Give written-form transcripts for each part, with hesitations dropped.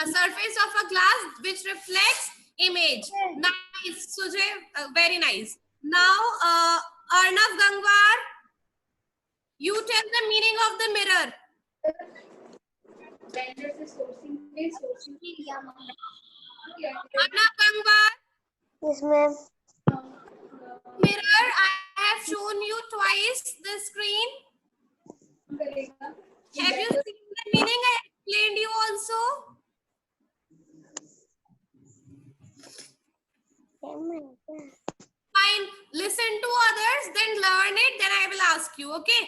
A surface of a glass which reflects image. Nice, Sujay. Very nice. Now, Arnav Gangwar, you tell the meaning of the mirror. Arnav Gangwar. Yes, ma'am. Mirror, I have shown you twice the screen. Have you seen the meaning? I explained you also. Fine. Listen to others, then learn it. Then I will ask you. Okay.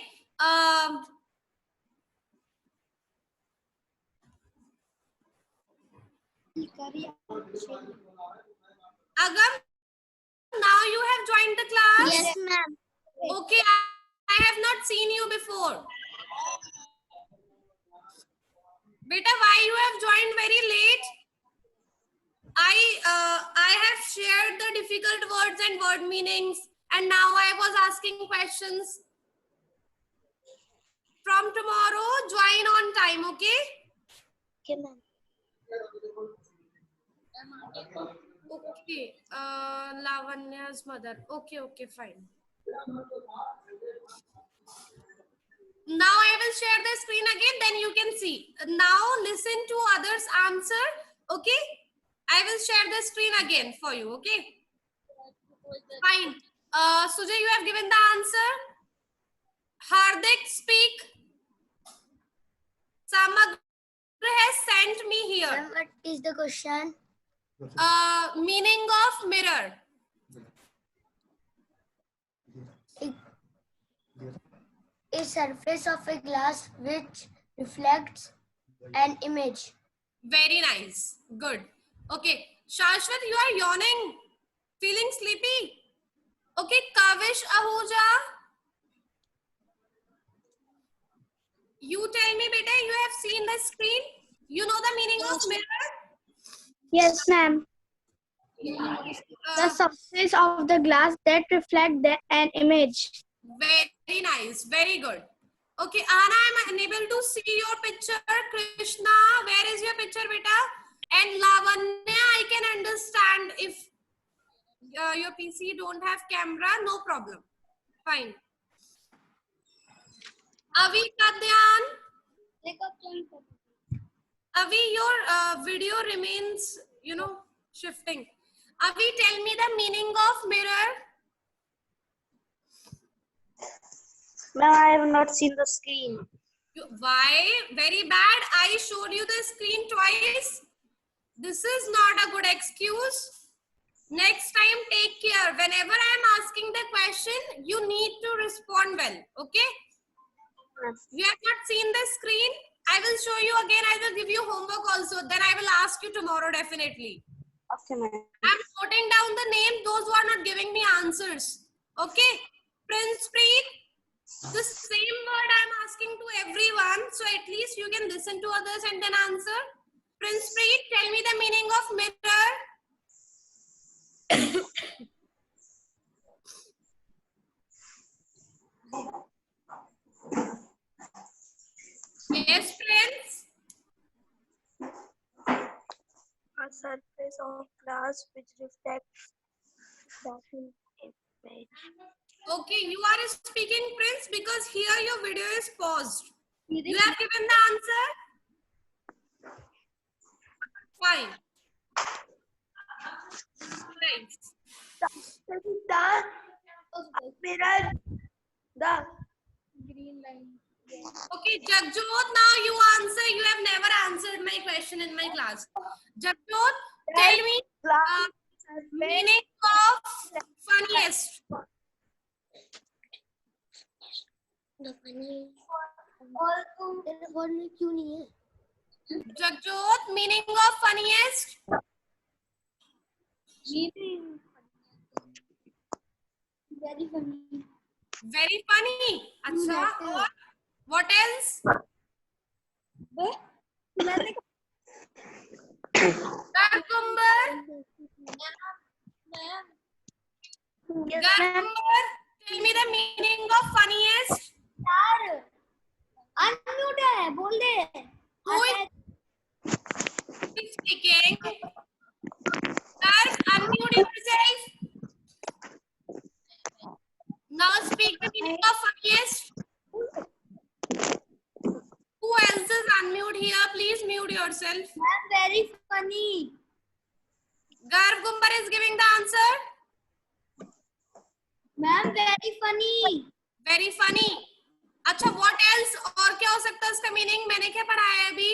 Agam, now you have joined the class. Yes, ma'am. Okay. I have not seen you before. Beta, why you have joined very late? I have shared the difficult words and word meanings, and now I was asking questions. From tomorrow, join on time, okay? Okay, ma'am. Okay. Lavanya's mother. Okay, fine. Now I will share the screen again, then you can see. Now listen to others' answer, okay? I will share the screen again for you, okay? Fine. Sujay, you have given the answer. Hardik, speak. Samagra has sent me here. Ma'am, what is the question? Meaning of mirror. A surface of a glass which reflects an image. Very nice. Good. Okay. Shashwat, you are yawning. Feeling sleepy? Okay. Kavish Ahuja. You tell me, beta, you have seen the screen? You know the meaning of mirror? Yes, ma'am. The surface of the glass that reflects an image. Very nice. Very good. Okay, Anna, I'm unable to see your picture. Krishna, where is your picture, beta? And Lavanya, I can understand if your PC don't have camera, no problem. Fine. Avi Kadyan. Avi, your video remains, shifting. Avi, tell me the meaning of mirror. Ma'am, I have not seen the screen. Why? Very bad. I showed you the screen twice. This is not a good excuse. Next time, take care. Whenever I am asking the question, you need to respond well. Okay? You have not seen the screen? I will show you again. I will give you homework also. Then I will ask you tomorrow definitely. Okay, ma'am. I'm noting down the name, those who are not giving me answers. Okay? Prince Preet, the same word I'm asking to everyone. So at least you can listen to others and then answer. Prince Preet, tell me the meaning of mirror. Yes, Prince. A surface of glass which reflects the image. Okay, you are speaking, Prince, because here your video is paused. You have given the answer? Fine. Nice. The mirror, the Green line. Okay, Jagjot, now you answer. You have never answered my question in my class. Jagjot, tell me meaning of funniest. क्यों नहीं है? Jagjot, meaning of funniest. Very funny. Very funny. Acha, और what else? Cucumber. Cucumber. Tell me the meaning of funniest. Unmute है बोल दे Who is Garv Gumbar is giving the answer. Ma'am, very funny. Very funny. अच्छा, what else? और क्या हो सकता है इसका मीनिंग? मैंने क्या पढ़ाया है अभी?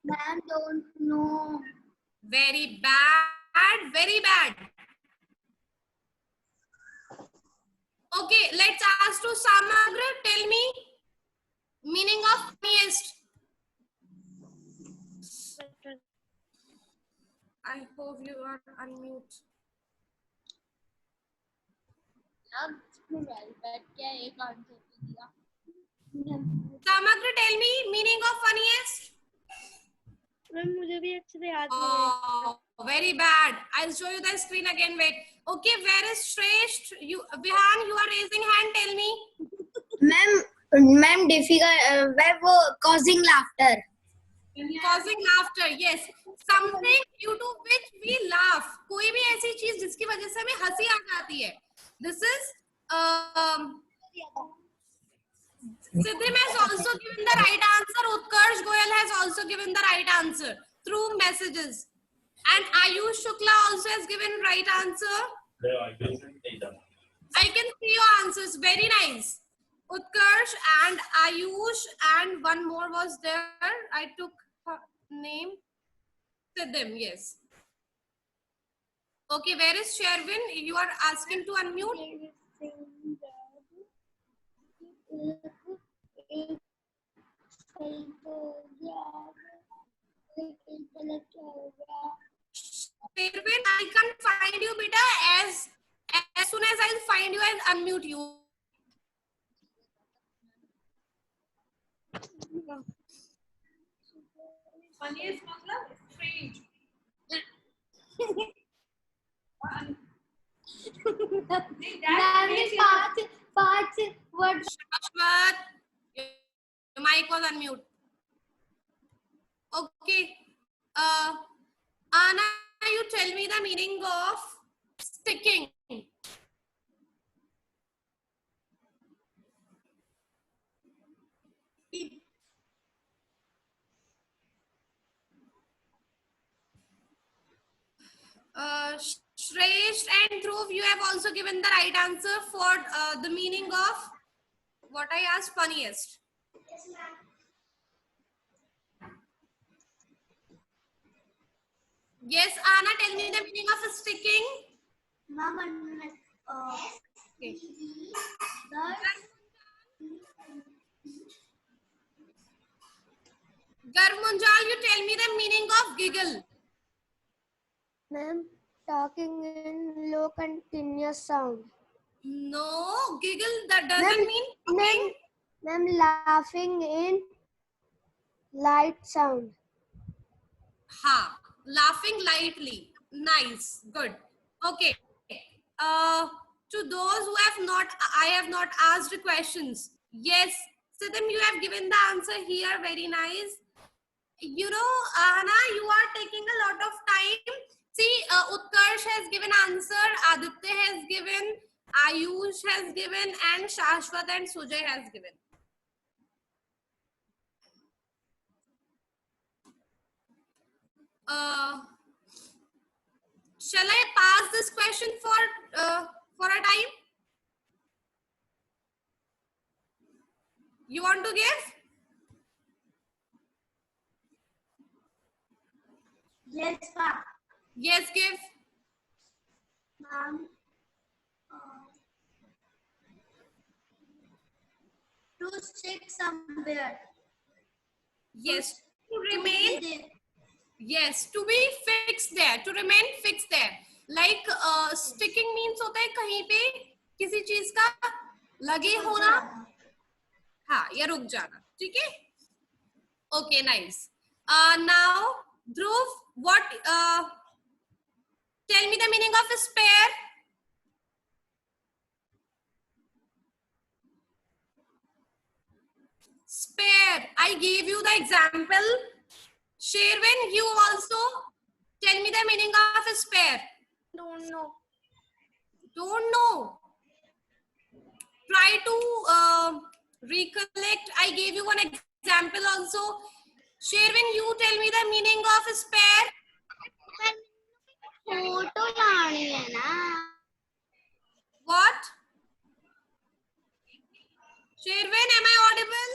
Ma'am, don't know. Very bad. Very bad. Okay, let's ask to Samagra. Tell me meaning of funniest. I hope you are unmute. Samagra, tell me meaning of funniest. Ma'am मुझे भी अच्छे से याद Oh, very bad. I'll show you the screen again. Wait. Okay, where is Shresht? You, Vihan, you are raising hand. Tell me. Ma'am, difficult. Causing laughter. Causing laughter. Yes. Something due to which we laugh. कोई भी ऐसी चीज जिसकी वजह से हमें हंसी आ जाती है. This is Siddhim has also given the right answer. Utkarsh Goyal has also given the right answer through messages. And Ayush Shukla also has given right answer. I can see your answers. Very nice. Utkarsh and Ayush and one more was there. I took her name. Siddhim, yes. Okay, where is Sherwin? You are asking to unmute. Sherwin, I can't find you, beta. As soon as I'll find you, I'll unmute you. Funniest मतलब strange. पांच words. Shashwat, your mic was unmute. Okay. Anna, you tell me the meaning of sticking. Shresh and Dhruv, you have also given the right answer for the meaning of what I asked, funniest. Yes, Anna, tell me the meaning of sticking. Okay. Garmunjal, you tell me the meaning of giggle. Ma'am, talking in low continuous sound. No, giggle, that doesn't mean talking. Ma'am, laughing in light sound. Ha, laughing lightly. Nice, good. Okay. To those who have not, I have not asked questions. Yes, Siddhim, you have given the answer here. Very nice. You know, Anna, you are taking a lot of time. See, Utkarsh has given answer, Aditya has given, Ayush has given, and Shashwat and Sujay has given. Shall I pass this question for a time? You want to give? Yes, ma'am. Yes, give. Ma'am, to stick somewhere. Yes, to remain. Yes, to be fixed there, to remain fixed there. Like sticking means होता है कहीं पे किसी चीज का लगे होना, हाँ, या रुक जाना, ठीक है? Okay, nice. Now, Dhruv, what? Tell me the meaning of a spare. Spare. I gave you the example. Sherwin, you also tell me the meaning of a spare. Don't know. Don't know. Try to recollect. I gave you one example also. Sherwin, you tell me the meaning of spare. Photo लानी है ना. What? Sherwin, am I audible?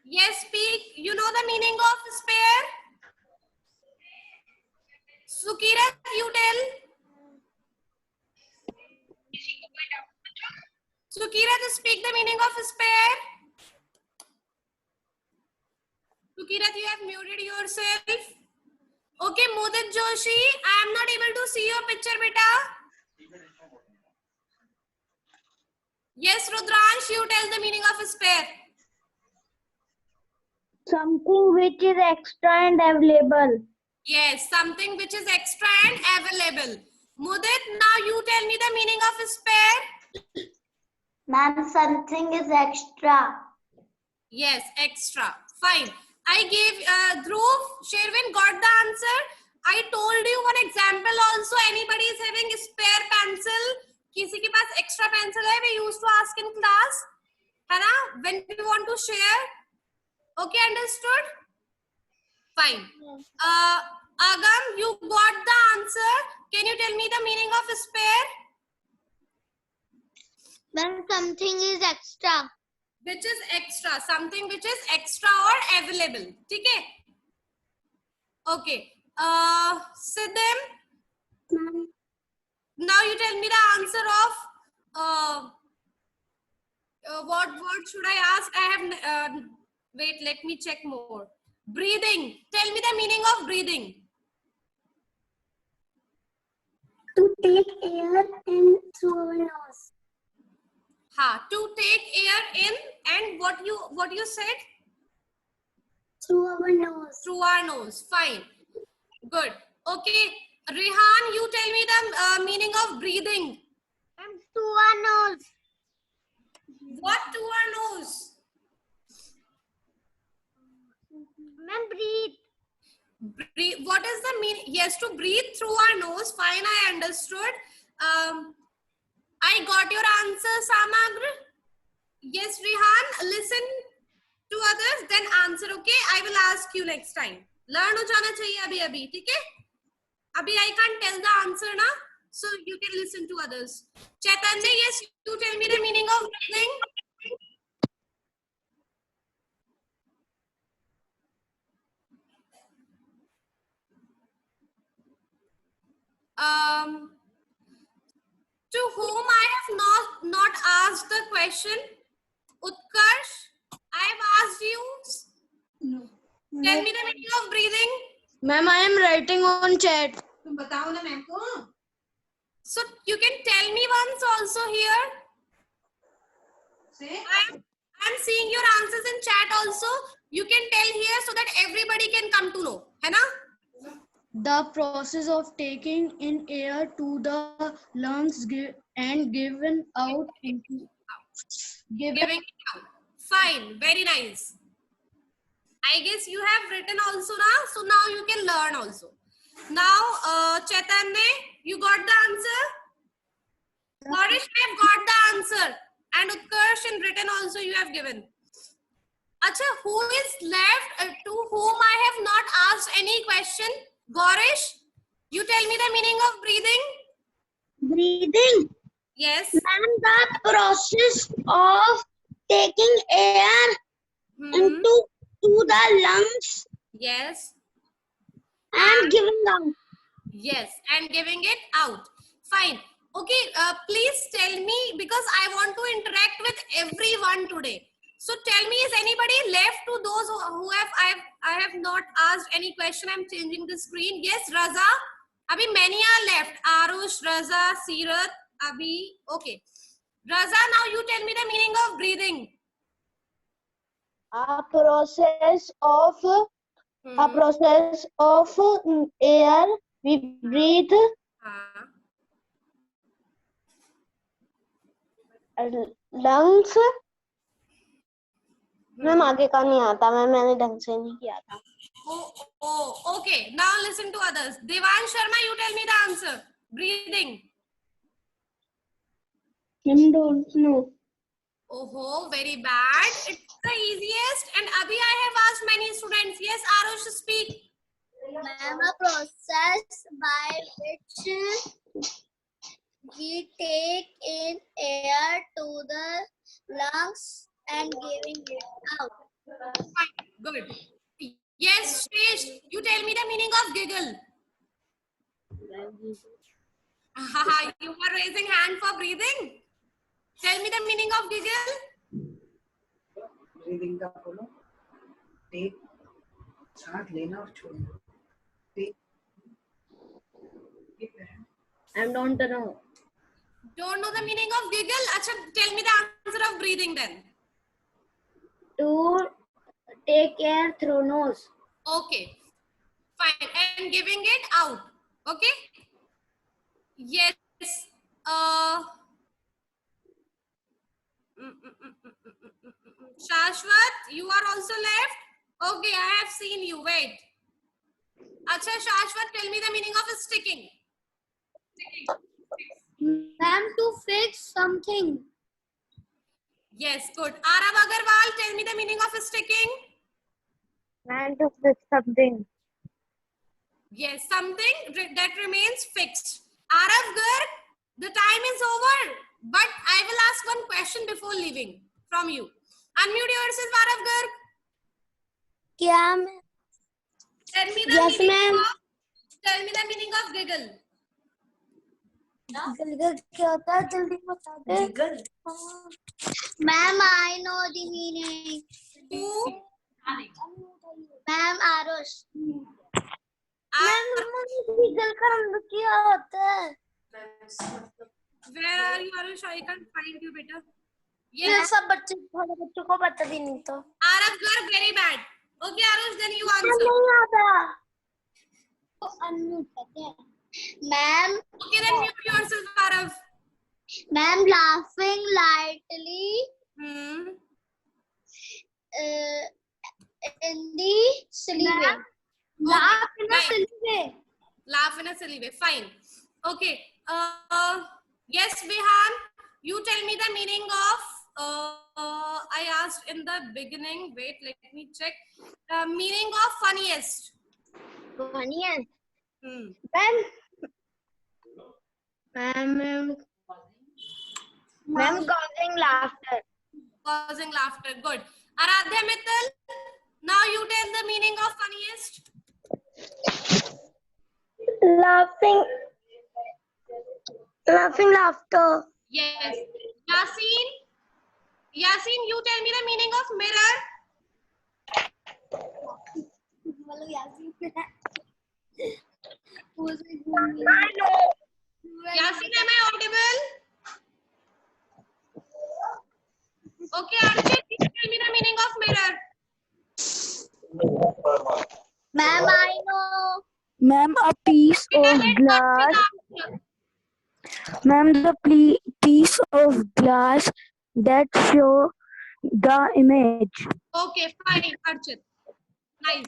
Yes, speak. You know the meaning of spare? Sukirat, you tell. Sukirat, speak the meaning of spare. Sukirat, you have muted yourself. Okay, Mudit Joshi, I am not able to see your picture, beta. Yes, Rudransh, you tell the meaning of spare. Something which is extra and available. Yes, something which is extra and available. Mudit, now you tell me the meaning of spare. Ma'am, something is extra. Yes, extra. Fine. I gave Dhruv, Sherwin got the answer. I told you one example also. Anybody is having a spare pencil? किसी के पास extra pencil है? We used to ask in class. है ना? When we want to share. Okay, understood? Fine. Agam, you got the answer. Can you tell me the meaning of spare? When something is extra. Which is extra. Something which is extra or available. ठीक है? Okay. Siddham, now you tell me the answer of what should I ask? I have wait, let me check more. Breathing. Tell me the meaning of breathing. To take air in through our nose. To take air in and what you said? Through our nose. Through our nose. Fine. Good. Okay. Rehan, you tell me the meaning of breathing. Through our nose. What to our nose? Ma'am, breathe. Breathe. What is the meaning? Yes, to breathe through our nose. Fine, I understood. I got your answer, Samagr. Yes, Rehan, listen to others, then answer, okay? I will ask you next time. Learn ho jana chahiye abhi, theek hai? Abhi I can't tell the answer na, so you can listen to others. Chaitanya, yes, you tell me the meaning of breathing. To whom I have not asked the question, Utkarsh, I have asked you. No. Tell me the meaning of breathing. Ma'am, I am writing on chat. तुम बताओ ना ma'am को. So you can tell me once also here. Say. I'm seeing your answers in chat also. You can tell here so that everybody can come to know. है ना? The process of taking in air to the lungs and given out into Giving it out. Fine. Very nice. I guess you have written also now. So now you can learn also. Now, Chaitanya, you got the answer? Gaurish, I have got the answer. And Utkarsh, in written also you have given. Acha, who is left to whom I have not asked any question? Gaurish, you tell me the meaning of breathing. Breathing. Yes. And the process of taking air into the lungs. Yes. And giving out. Yes, and giving it out. Fine. Okay, please tell me, because I want to interact with everyone today. So tell me, is anybody left to those who I have not asked any question? I'm changing the screen. Yes, Raza. Abhi many are left. Arush, Raza, Sirat, Abhi. Okay. Raza, now you tell me the meaning of breathing. A process of air we breathe. Lungs. Ma'am आगे का नहीं आता, मैंने ढंग से नहीं किया था. Oh, okay. Now listen to others. Devan Sharma, you tell me the answer. Breathing. I don't know. Oh, very bad. It's the easiest. And Abhi, I have asked many students. Yes, Arush, speak. Ma'am, a process by which we take in air to the lungs and giving it out. Fine. Good. Yes, Shresh, you tell me the meaning of giggle. You are raising hand for breathing. Tell me the meaning of giggle. Breathing का बोलो take सांस लेना और छोड़ना take I don't know. Don't know the meaning of giggle? Acha, tell me the answer of breathing then. To take air through nose. Okay. Fine. And giving it out. Okay. Yes. Shashwat, you are also left. Okay, I have seen you. Wait. Acha, Shashwat, tell me the meaning of sticking. Ma'am, to fix something. Yes, good. Arav Agarwal, tell me the meaning of sticking. And to fix something. Yes, something that remains fixed. Arav Garg, the time is over. But I will ask one question before leaving from you. Unmute yourself, Arav Garg. क्या मैं Tell me the Yes, meaning ma'am. tell me the meaning of giggle. गलगल क्या होता है जल्दी बता दे ma'am I know the meaning Who? Ma'am Aarush Ar- गलगल का मतलब क्या होता है Where are you, Arush? I can't find you, beta. ये Yes, सब बच्चे थोड़े बच्चों को पता भी नहीं तो Arav Garg, very bad. Okay, Arush, then you answer. नहीं आता तो अनम्यूट करते हैं ma'am Okay, then mute yourself, Arav. Ma'am laughing lightly in the silly way laugh in a Right. silly way Laugh in a silly way. Fine. Okay. Yes, Vihan, you tell me the meaning of. I asked in the beginning. Wait, let me check. Meaning of funniest. funniest Hmm. Ma'am, causing laughter. Causing laughter. Good. Aradhya Mittal, now you tell the meaning of funniest. Laughing laughter. Yes. Yasin. Yasin, you tell me the meaning of mirror. Yasin, am I audible? Okay, Archit, you tell me the meaning of mirror. ma'am I know Ma'am, a piece Beta, of let glass. Archit answer. Ma'am, the piece of glass that show the image. Okay, fine, Archit. Nice.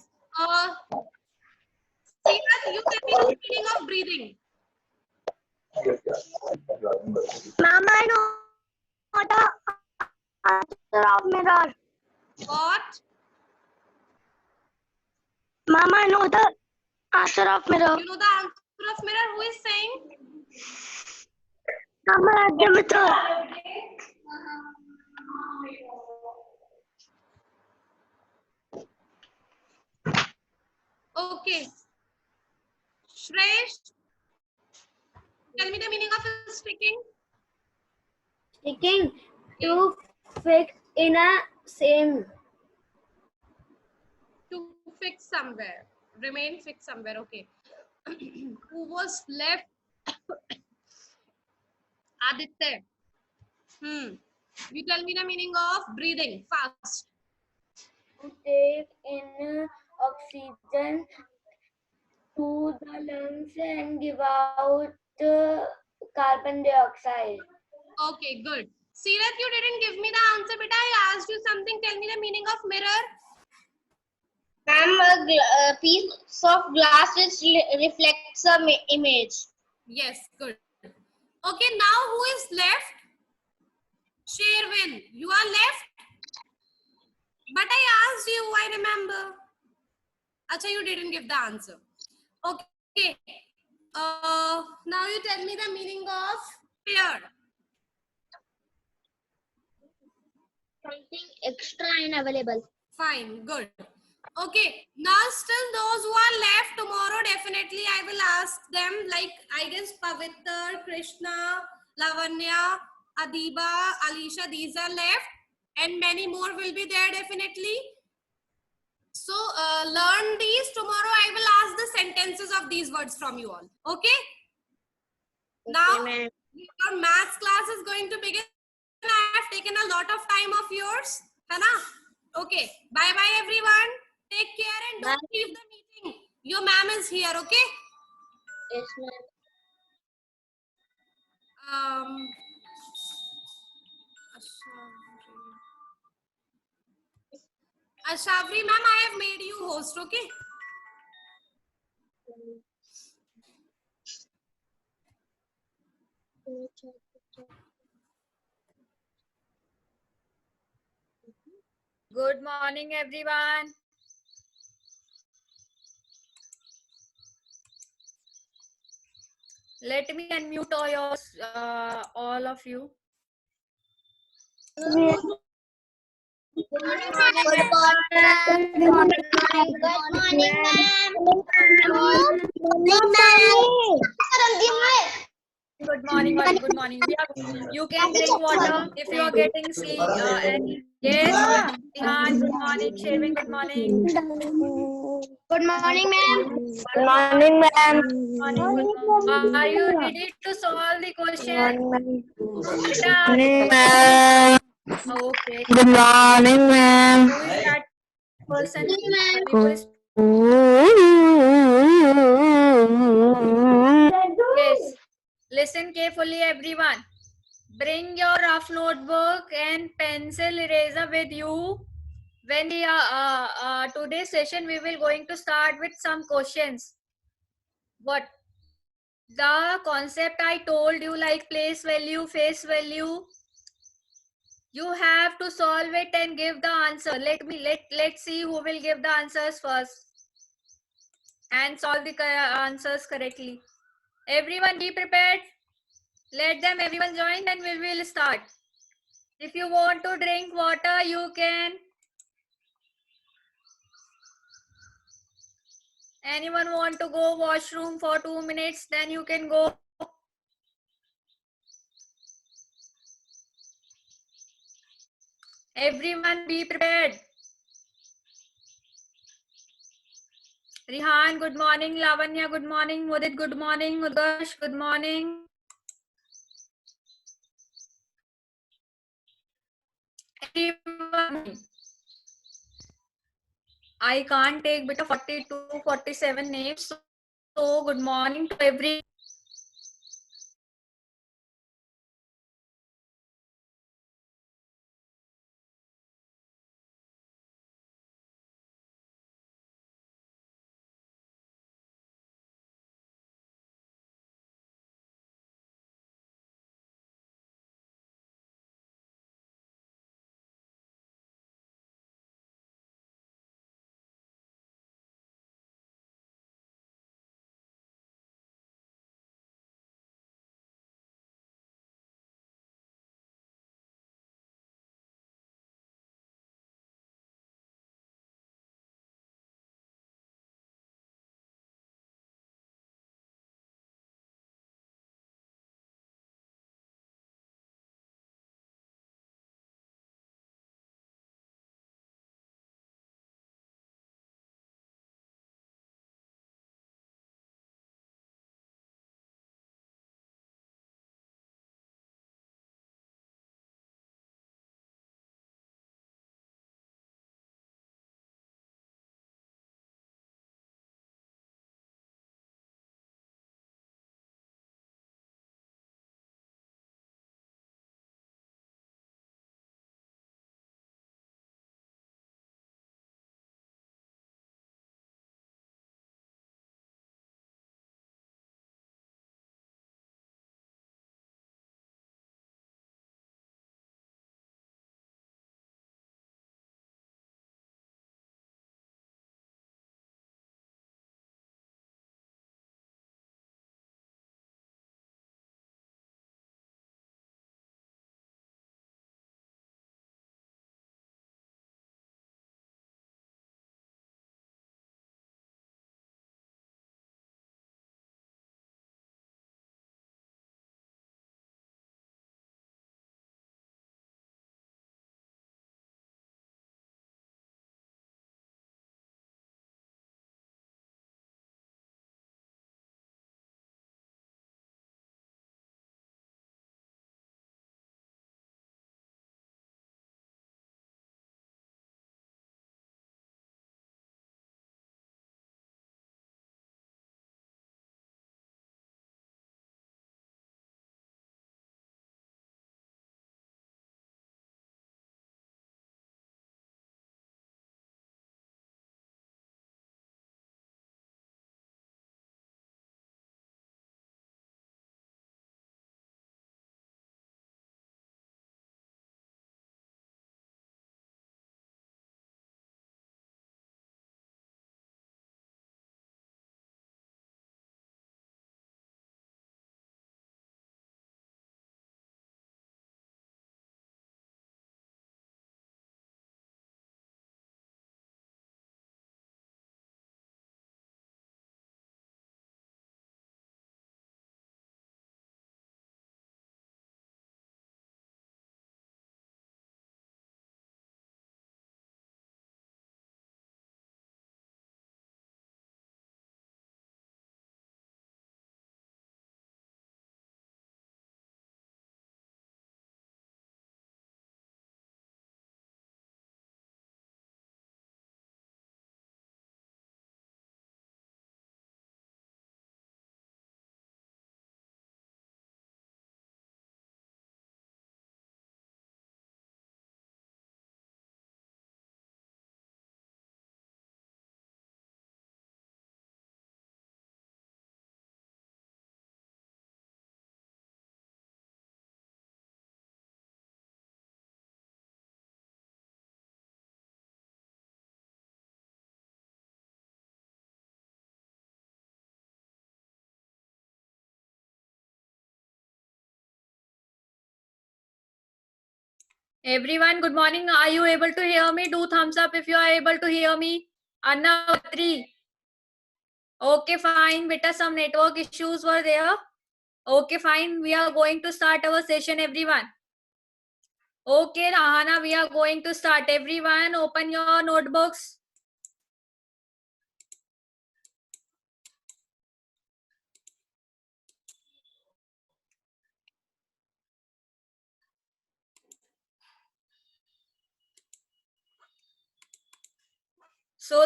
Seerat, you tell me the meaning of breathing. Ma'am, I know the answer of mirror. What? Ma'am, I know the answer of mirror. You know the answer of mirror? Who is saying? Ma'am, Aradhya Mittal. Okay. Shresh, tell me the meaning of sticking. Sticking to fix in a same. To fix somewhere. Remain fixed somewhere. Okay. Who was left? Aditya. You tell me the meaning of breathing fast. To take in oxygen to the lungs and give out carbon dioxide. Okay, good. Seerat, you didn't give me the answer, but I asked you something. Tell me the meaning of mirror. ma'am a piece of glass which reflects a image Yes, good. Okay, now who is left? Sherwin, you are left. But I asked you, I remember. Acha, you didn't give the answer. Okay. Now you tell me the meaning of paired. Something extra and available. Fine, good. Okay, now still those who are left tomorrow, definitely I will ask them, like I guess Pavitra, Krishna, Lavanya, Adiba, Alisha, these are left, and many more will be there definitely. So learn these. Tomorrow I will ask the sentences of these words from you all. Okay? Now ma'am. your maths class is going to begin. I have taken a lot of time of yours. Hana? Okay. Bye bye everyone. Take care and don't Bye. leave the meeting. Your ma'am is here. Okay? Yes, ma'am. Um. Ashavri ma'am, I have made you host. Okay? Good morning, everyone. Let me unmute all of you. Good morning, ma'am. Good morning, ma'am. Good morning, all. Good morning. You can drink water if you are getting sleep. Yes, Tihan, good morning. Sherwin, good morning. Good morning, ma'am. Good morning, ma'am. Are you ready to solve the question? Morning, ma'am. Okay. Good morning, ma'am. Who is that person? Good Who is? Yes. Listen carefully, everyone. Bring your rough notebook and pencil eraser with you. When we today's session, we will going to start with some questions. What the concept I told you, like place value, face value, you have to solve it and give the answer. Let's see who will give the answers first and solve the answers correctly. Everyone be prepared. Let them everyone join and we will start. If you want to drink water, you can. Anyone want to go washroom for 2 minutes, then you can go. Everyone be prepared. Rihan, good morning. Lavanya, good morning. Mudit, good morning. Udgash, good morning. Everyone. I can't take bit of 42, 47 names. So good morning to every. Everyone, good morning. Are you able to hear me? Do thumbs up if you are able to hear me. Anna, 3. Okay, fine. Beta, some network issues were there. Okay, fine. We are going to start our session, everyone. Okay, Rahana, we are going to start. Everyone, open your notebooks. So,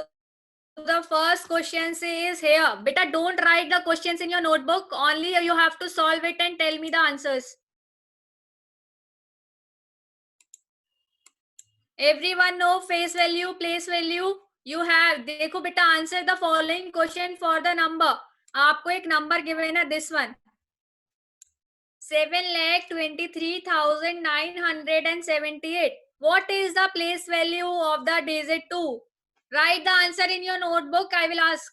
the first question says here. Beta, don't write the questions in your notebook. Only you have to solve it and tell me the answers. Everyone know face value, place value. You have. देखो बेटा, answer the following question for the number. आपको एक number given है, this one. 7,23,978. What is the place value of the digit 2? Write the answer in your notebook. I will ask.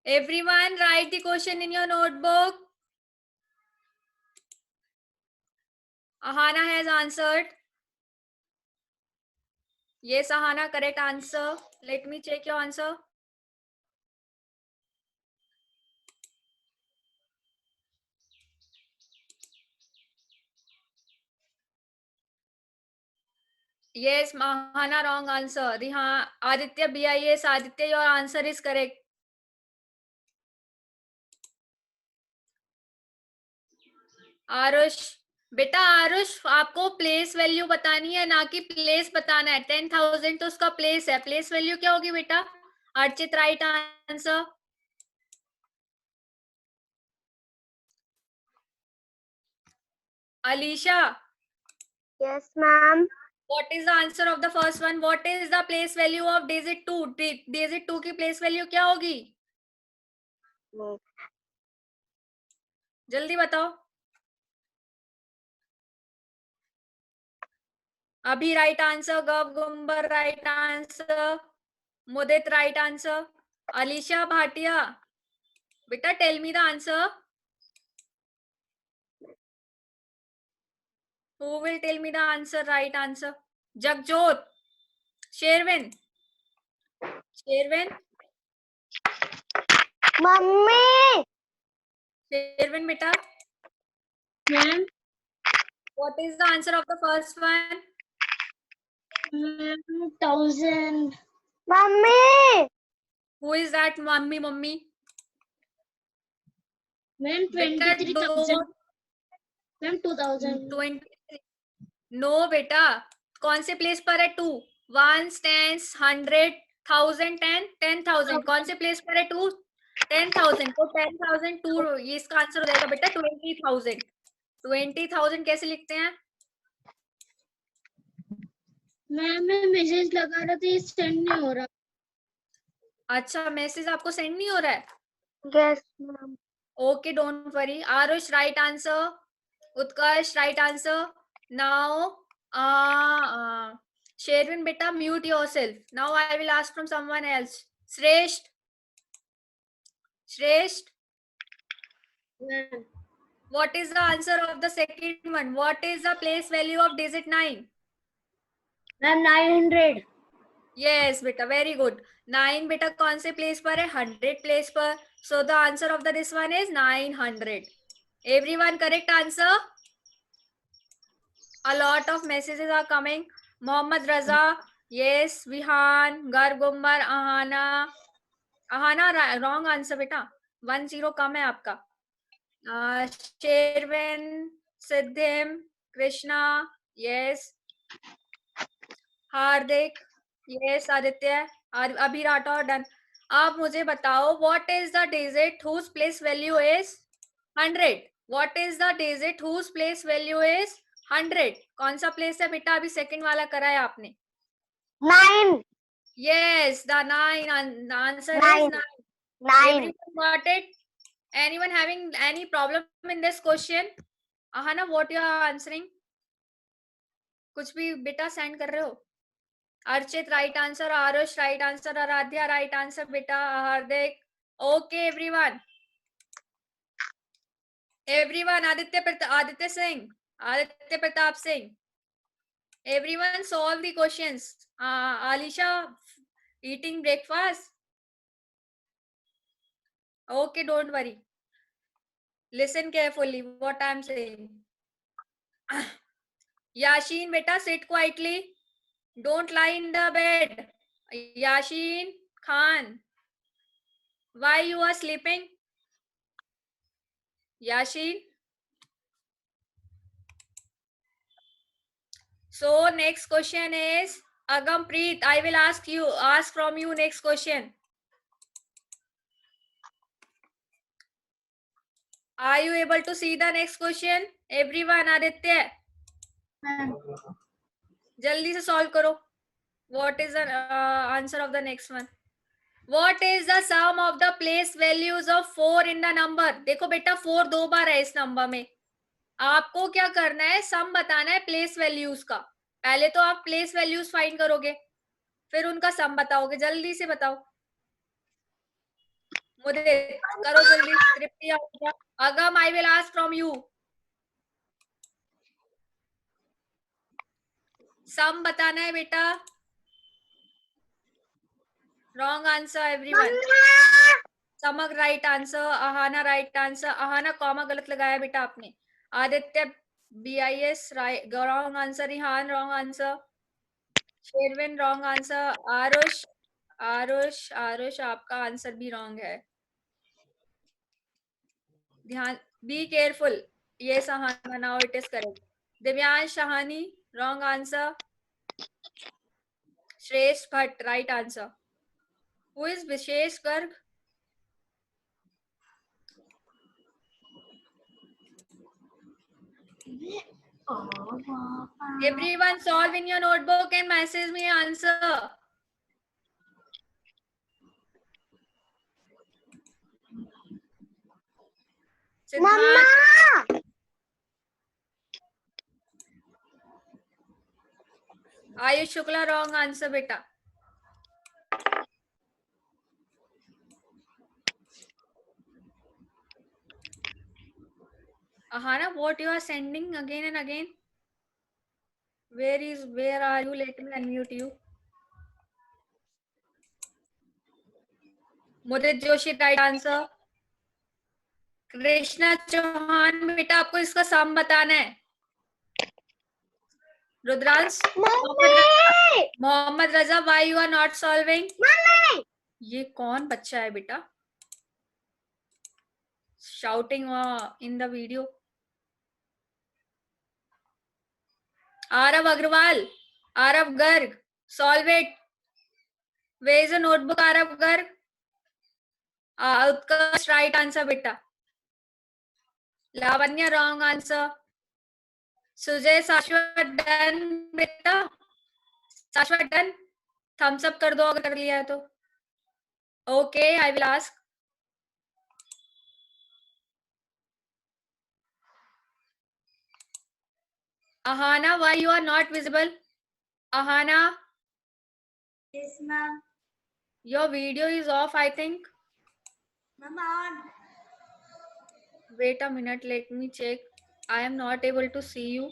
Everyone, write the question in your notebook. Ahana has answered. Yes, Ahana, correct answer. Let me check your answer. Yes, Ahana, wrong answer. Aditya BIS, Aditya, your answer is correct. Aarush, बेटा आरुष, आपको place value बतानी है, ना कि place बताना है. 10,000 तो उसका प्लेस है. प्लेस वैल्यू क्या होगी बेटा? Archit, right answer. Alisha, Yes, ma'am. what is the answer of the first one? What is the place value of digit 2? Digit 2 की place value क्या होगी? जल्दी बताओ. अभी right answer. Gav Gumber right answer. Mudit right answer. Alisha Bhatia, बेटा tell me the answer. Who will tell me the answer? Right answer. Jagjot. Sherwin. Sherwin. Mummy. Sherwin, beta. Ma'am. What is the answer of the first one? 1,000. Mummy. Who is that? Mummy, mummy. Ma'am, 23,000. Ma'am, 2,000. 20. No, beta. कौन से place पर है? 2. 1, 10, 100, 1000, 10, 10,000. कौन से place पर है? 2, 10,000. तो 10,000 2, ये इसका आंसर हो जाएगा बेटा 20,000. 20,000 कैसे लिखते हैं? मैम, मैं मैसेज लगा रहा था, ये सेंड नहीं हो रहा. अच्छा, मैसेज आपको सेंड नहीं हो रहा है? Yes, ma'am. Okay, don't worry. Arush, right answer. Utkarsh, right answer. Now, Sherwin, beta, mute yourself. Now I will ask from someone else. Shresht. Shresht. Ma'am. What is the answer of the second one? What is the place value of digit 9? Ma'am, 900. Yes, beta, very good. 9 beta कौन से place पर है? 100 place पर. So the answer of this one is 900. Everyone correct answer? A lot of messages are coming. Mohammad Raza, yes. Vihan, Gargumbar, Ahana. Ahana, wrong answer beta. 1-0 कम है आपका. Sherwin, Siddhim, Krishna, yes. Hardik, yes. Aditya, Abhi Rathore, done. आप मुझे बताओ, what is the digit whose place value is 100? What is the digit whose place value is 100? कौन सा place है बेटा? अभी second वाला करा है आपने. 9. Yes, the 9. The answer is 9. 9. Everyone got it? Anyone having any problem in this question? Ahana, what you are answering? कुछ भी बेटा send कर रहे हो? Archit, right answer. Arush, right answer. Aradhya, right answer. Beta, Hardik. Okay, everyone. Everyone, Aditya Singh, Aditya Pratap Singh. Everyone solve the questions. Alisha, eating breakfast. Okay, don't worry. Listen carefully what I am saying. Yashin, beta, sit quietly. Don't lie in the bed. Yashin Khan, why you are sleeping? Yashin. So next question is Agampreet. I will ask from you next question. Are you able to see the next question? Everyone, Aditya, jaldi se solve karo. What is the answer of the next one? What is the sum of the place values of 4 in the number? देखो बेटा 4 दो बार है इस number में. आपको क्या करना है? सम बताना है प्लेस वैल्यूज का. पहले तो आप प्लेस वैल्यूज फाइंड करोगे, फिर उनका सम बताओगे. जल्दी से बताओ, मुझे करो जल्दी. Tripti Agam, I will ask from you. Sum बताना है बेटा. Wrong answer everyone. Samag right answer. Ahana right answer. Ahana comma गलत लगाया बेटा आपने. Aditya BIS right wrong answer. Rihan wrong answer. Sherwin wrong answer. Aarush Aarush आपका आंसर भी रॉन्ग है. ध्यान, बी केयरफुल. ये Sahana, now it is correct. Divyansh Shahani wrong answer. Shreshth Bhatt right answer. Who is Vishesh Garg? Everyone solve in your notebook and message me answer. Siddharth. Ayush Shukla wrong answer beta. Ahana, what you are sending again and again? Where are you? Let me unmute you. Mudit Joshi right answer. Krishna Chauhan बेटा आपको इसका सम बताना है. रुद्रांश. मोहम्मद रजा, why you are not solving? ये कौन बच्चा है बेटा? Shouting in the video. Arav Agrawal, Arav Garg, solve it. Where is the notebook, Arav Garg? Utkarsh right answer beta. Lavanya wrong answer. Sujay Shashwat done beta. Shashwat done. Thumbs up कर दो अगर कर लिया है तो. Okay, I will ask. Ahana, why you are not visible? Ahana. Yes, ma'am. Your video is off, I think. Ma'am, on. Wait a minute, let me check. I am not able to see you.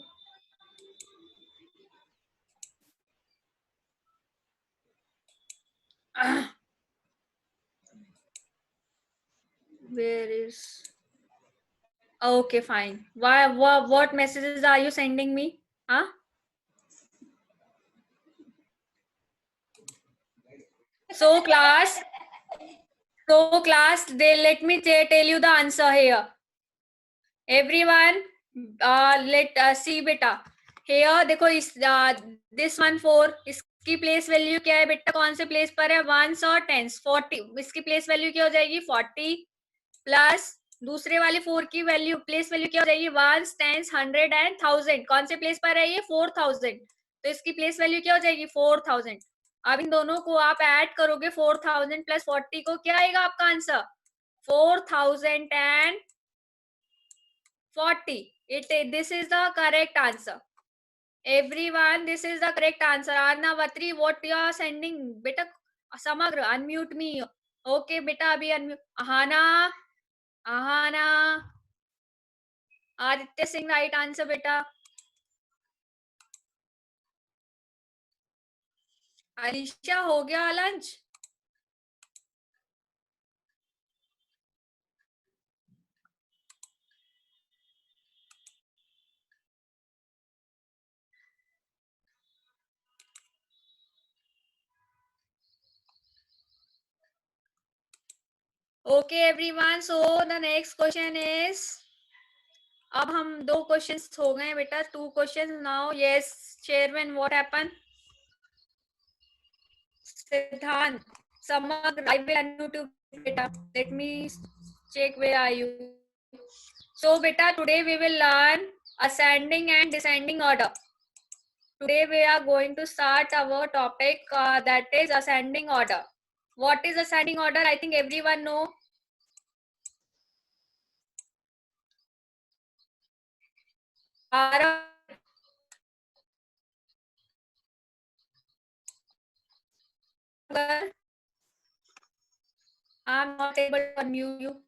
Where is? Okay, fine. What messages are you sending me? Huh? So class, let me tell you the answer here. Everyone, let see beta. Here देखो इस this 1 4 इसकी place value क्या है बेटा? कौन से place पर है? 1s और 10s. 40 इसकी प्लेस वैल्यू क्या हो जाएगी? 40 प्लस दूसरे वाले 4 की वैल्यू प्लेस वैल्यू क्या हो जाएगी? 1s 10s 100 and 1000. कौन से प्लेस पर है ये? 4000. तो इसकी प्लेस वैल्यू क्या हो जाएगी? 4000. अब इन दोनों को आप ऐड करोगे 4000 प्लस 40 को, क्या आएगा आपका answer? 4040. This is the correct answer. Everyone, this is the correct answer. Arnavatri, what you are sending? Beta, Samagra, unmute me. Okay, beta, abhi unmute. Ahana, Aditya Singh, right answer, beta. Alisha, हो गया lunch? Okay, everyone. So the next question is, अब हम 2 questions हो गए बेटा. 2 questions now. Yes, chairman, what happened? Siddhant, Samagra, I will unmute you, beta. Let me check where are you. So beta, today we will learn ascending and descending order. Today we are going to start our topic that is ascending order. What is ascending order? I think everyone know. I'm not able to unmute you.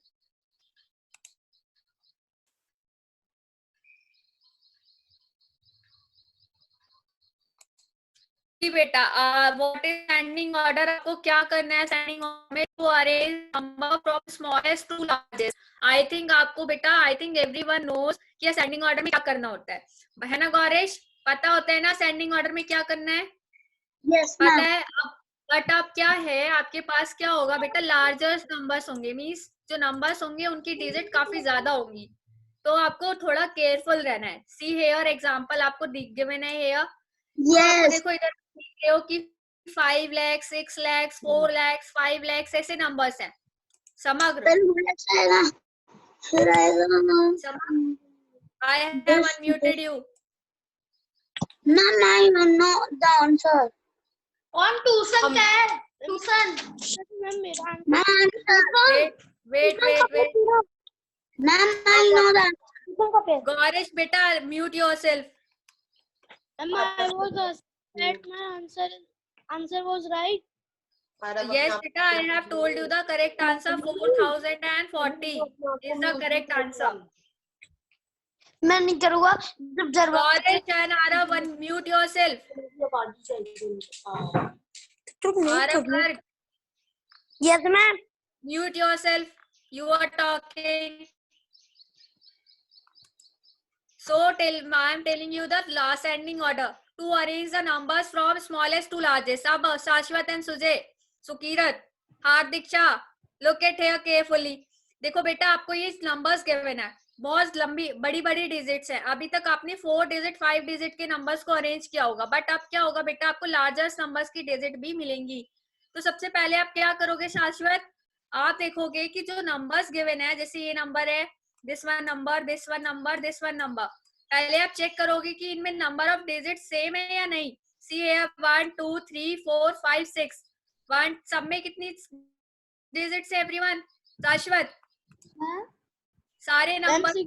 बेटा, what is ascending order? आपको क्या करना है ascending order में? To arrange number from smallest to largest. I think आपको बेटा, I think everyone knows कि ascending order में क्या करना होता है ना गौरेश? पता होता है ना ascending order में क्या करना है? Yes, पता ma'am. है. बट अब क्या है, आपके पास क्या होगा बेटा, लार्जेस्ट नंबर्स होंगे, मीन्स जो नंबर्स होंगे उनकी डिजिट काफी ज्यादा होंगी, तो आपको थोड़ा केयरफुल रहना है. सी हेयर एग्जांपल आपको गिवन है हेयर. Yes. देखो इधर देख रहे हो कि 5 लाख, 6 लाख, 4 लाख, 5 लाख ऐसे नंबर्स हैं. समग्र I have unmuted you. Ma'am, I know the answer. On tuition क्या है? Tuition. Ma'am, Wait. ma'am, I know that. Gaurish beta, mute yourself. I was that my answer was right. Yes beta, I have told you the correct answer. 4040 is the correct answer. मैं नहीं करूँगा जब जरूरत Gaurish and Arav, unmute yourself. Arav, Garg, Yes, ma'am. mute yourself. You are talking. So I am telling you the last ascending order to arrange the numbers from smallest to largest. Ab Shashwat and Sujay, Sukirat, Hardiksha, look at here carefully. देखो बेटा, आपको ये numbers given है, बहुत लंबी बड़ी बड़ी digits हैं. अभी तक आपने 4 डिजिट 5 डिजिट के नंबर्स को अरेंज किया होगा, बट अब क्या होगा बेटा, आपको लार्जेस्ट नंबर्स की डिजिट भी मिलेंगी. तो सबसे पहले आप क्या करोगे शाश्वत, आप देखोगे कि जो नंबर्स गिवन है, जैसे ये नंबर है, this one number, this one number, this one number, पहले आप चेक करोगे कि इनमें नंबर ऑफ डिजिट सेम है या नहीं. सी है 1 2 3 4 5 6 1, सब में कितनी डिजिट्स है एवरीवन? शाश्वत, सारे नंबर 6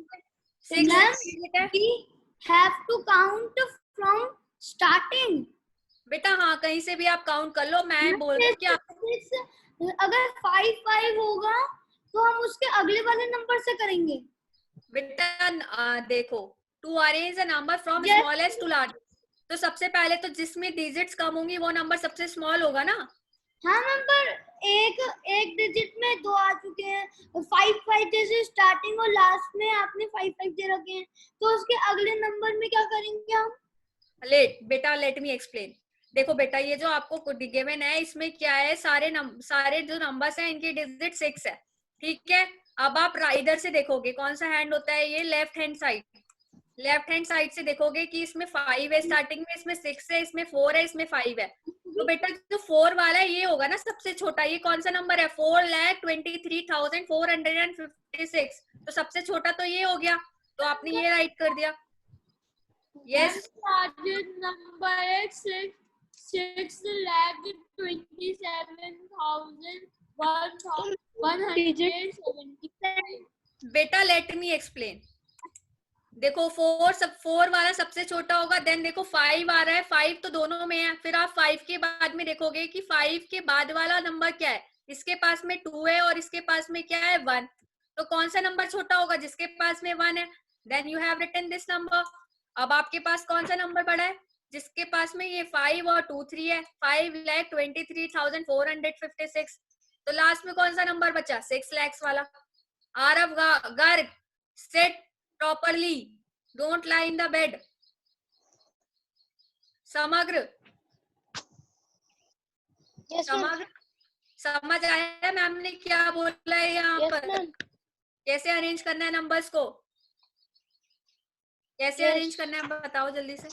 डिजिट है. We have to count from starting. बेटा हाँ, कहीं से भी आप काउंट कर लो. मैं बोल रही हूँ कि आप अगर 5 होगा तो हम उसके अगले वाले नंबर से करेंगे. बेटा देखो, to arrange a number from Yes. Smallest to large, तो सबसे पहले तो जिसमें डिजिट्स कम होंगी वो नंबर सबसे स्मॉल होगा ना. हाँ नंबर एक डिजिट में 2 आ चुके हैं, 5 जैसे स्टार्टिंग और लास्ट में आपने 5 दे रखे हैं, तो उसके अगले नंबर में क्या करेंगे हम? Let me explain. देखो बेटा, ये जो आपको गिवन है इसमें क्या है, सारे जो नंबर्स हैं इनकी डिजिट 6 है, ठीक है. अब आप इधर से देखोगे कौन सा हैंड होता है, ये लेफ्ट हैंड साइड से देखोगे कि इसमें 5 है स्टार्टिंग में, इसमें 6 है, इसमें 4 है, इसमें 5 है. तो बेटा जो 4 वाला है ये होगा ना सबसे छोटा. ये कौन सा नंबर है? 4,23,456. तो सबसे छोटा तो ये हो गया, तो आपने ये राइट कर दिया. यस, नंबर है 6,27,170. बेटा लेट मी एक्सप्लेन. देखो 4 वाला सबसे छोटा होगा, देन देखो 5 आ रहा है, 5 तो दोनों में है, फिर आप 5 के बाद में देखोगे कि 5 के बाद वाला नंबर क्या है, इसके पास में 2 है और इसके पास में क्या है 1, तो कौन सा नंबर छोटा होगा, जिसके पास में 1 है, then you have written this number. अब आपके पास कौन सा नंबर पड़ा है, जिसके पास में ये 5 और 2 3 है, 5,23,456, तो लास्ट में कौन सा नंबर बचा, 6 लाख वाला। Aarav Garg, sit properly, don't lie in the bed। समग्र, Yes, ma'am. समग्र समझ आया मैम ने क्या बोला है यहाँ Yes, पर, ma'am. कैसे अरेंज करना है नंबर्स को, कैसे Yes. अरेंज करना है बताओ जल्दी से।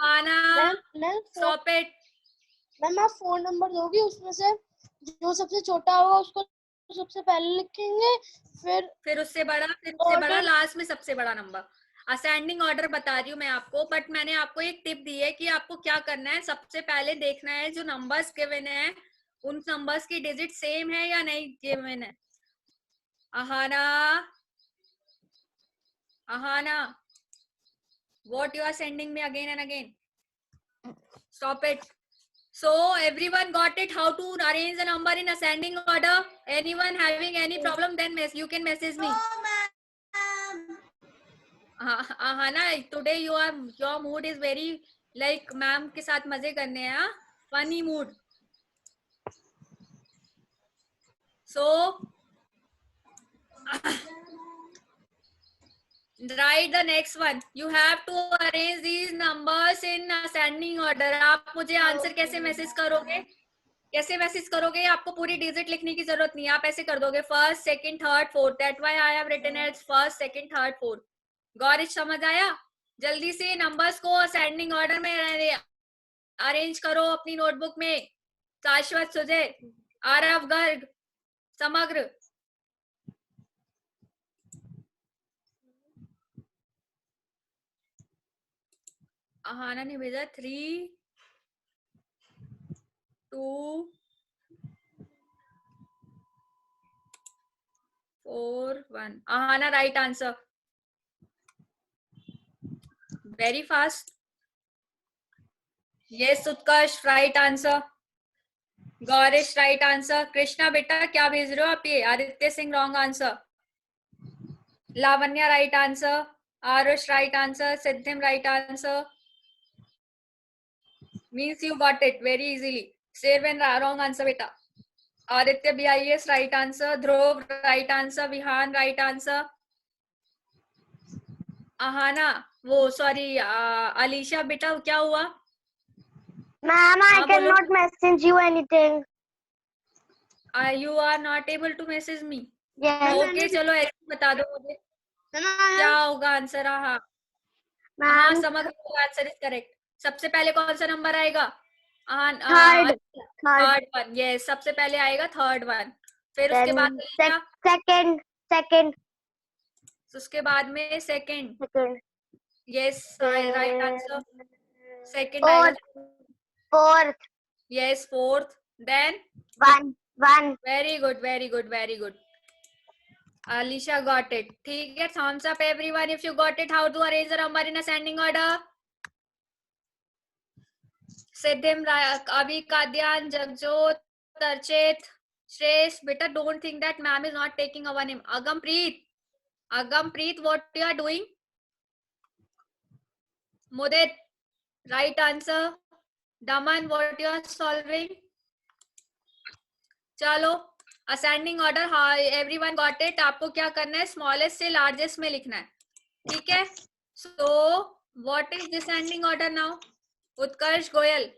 आना, मैम स्टॉप इट। मैम आप 4 नंबर दोगी, उसमें से जो सबसे छोटा होगा उसको सबसे पहले लिखेंगे, फिर उससे बड़ा, फिर उससे बड़ा, Order. लास्ट में सबसे बड़ा नंबर। असेंडिंग ऑर्डर बता रही हूँ मैं आपको, बट मैंने आपको एक टिप दी है कि आपको क्या करना है, सबसे पहले देखना है जो नंबर्स गिवन है उन नंबर्स की डिजिट सेम है या नहीं गिवन है। Ahana, Ahana, what you are sending me again and again? Stop it. So everyone got it, how to arrange the number in ascending order? Anyone having any problem, then you can message me. Ahana, today your mood is very like ma'am के साथ मजे करने हैं, हाँ? Funny mood. So write the next one. You have to arrange these numbers in ascending order. आप मुझे answer कैसे message करोगे, कैसे मैसेज करोगे, आपको पूरी डिजिट लिखने की जरूरत नहीं है, आप ऐसे कर दोगे first second third fourth, that why I have written as first second third fourth. Gaurish समझ आया? जल्दी से नंबर्स को असेंडिंग ऑर्डर में अरेंज करो अपनी नोटबुक में। शाश्वत, सुजय, आरव गर्ग, समग्र। आहाना ने भेजा 3 2 4 1। Ahana right answer, very fast. Yes Utkarsh right answer, Gaurish right answer. Krishna बेटा क्या भेज रहे हो आप ये? Aditya Singh wrong answer. Lavanya right answer, Aarush right answer, Siddhim right answer. Means you got it very easily. Seven wrong answer बेटा। Aditya BIS right answer, Dhruv right answer, Vihan right answer. Ahana वो sorry Alisha बेटा क्या हुआ? Ma'am, I हाँ, बोलो। cannot message you anything. You are not able to message me. Yes. Okay चलो ऐसे बता दो मुझे क्या होगा आंसर। हाँ हाँ Ma'am, समग्र आंसर इज करेक्ट। सबसे पहले कौन सा नंबर आएगा? Third. Third one. यस सबसे पहले आएगा थर्ड वन, फिर उसके बाद Then second. उसके बाद में second. Yes right answer, second आएगा। Fourth. Yes fourth, then One. Very good very good very good. Alisha got it. ठीक है, thumbs up everyone if you got it. How to arrange the number in ascending order? सिद्धिम, अभी, काद्यान, जगजोत, तरचेत, श्रेष्ठ बेटा don't think that ma'am is not taking our name. Agampreet, what you are doing? Mudit, right answer. Daman, what you are solving? चलो ascending order, हाँ everyone got it. आपको क्या करना है, smallest से लार्जेस्ट में लिखना है, ठीक है। So what is descending order now? Utkarsh Goyal,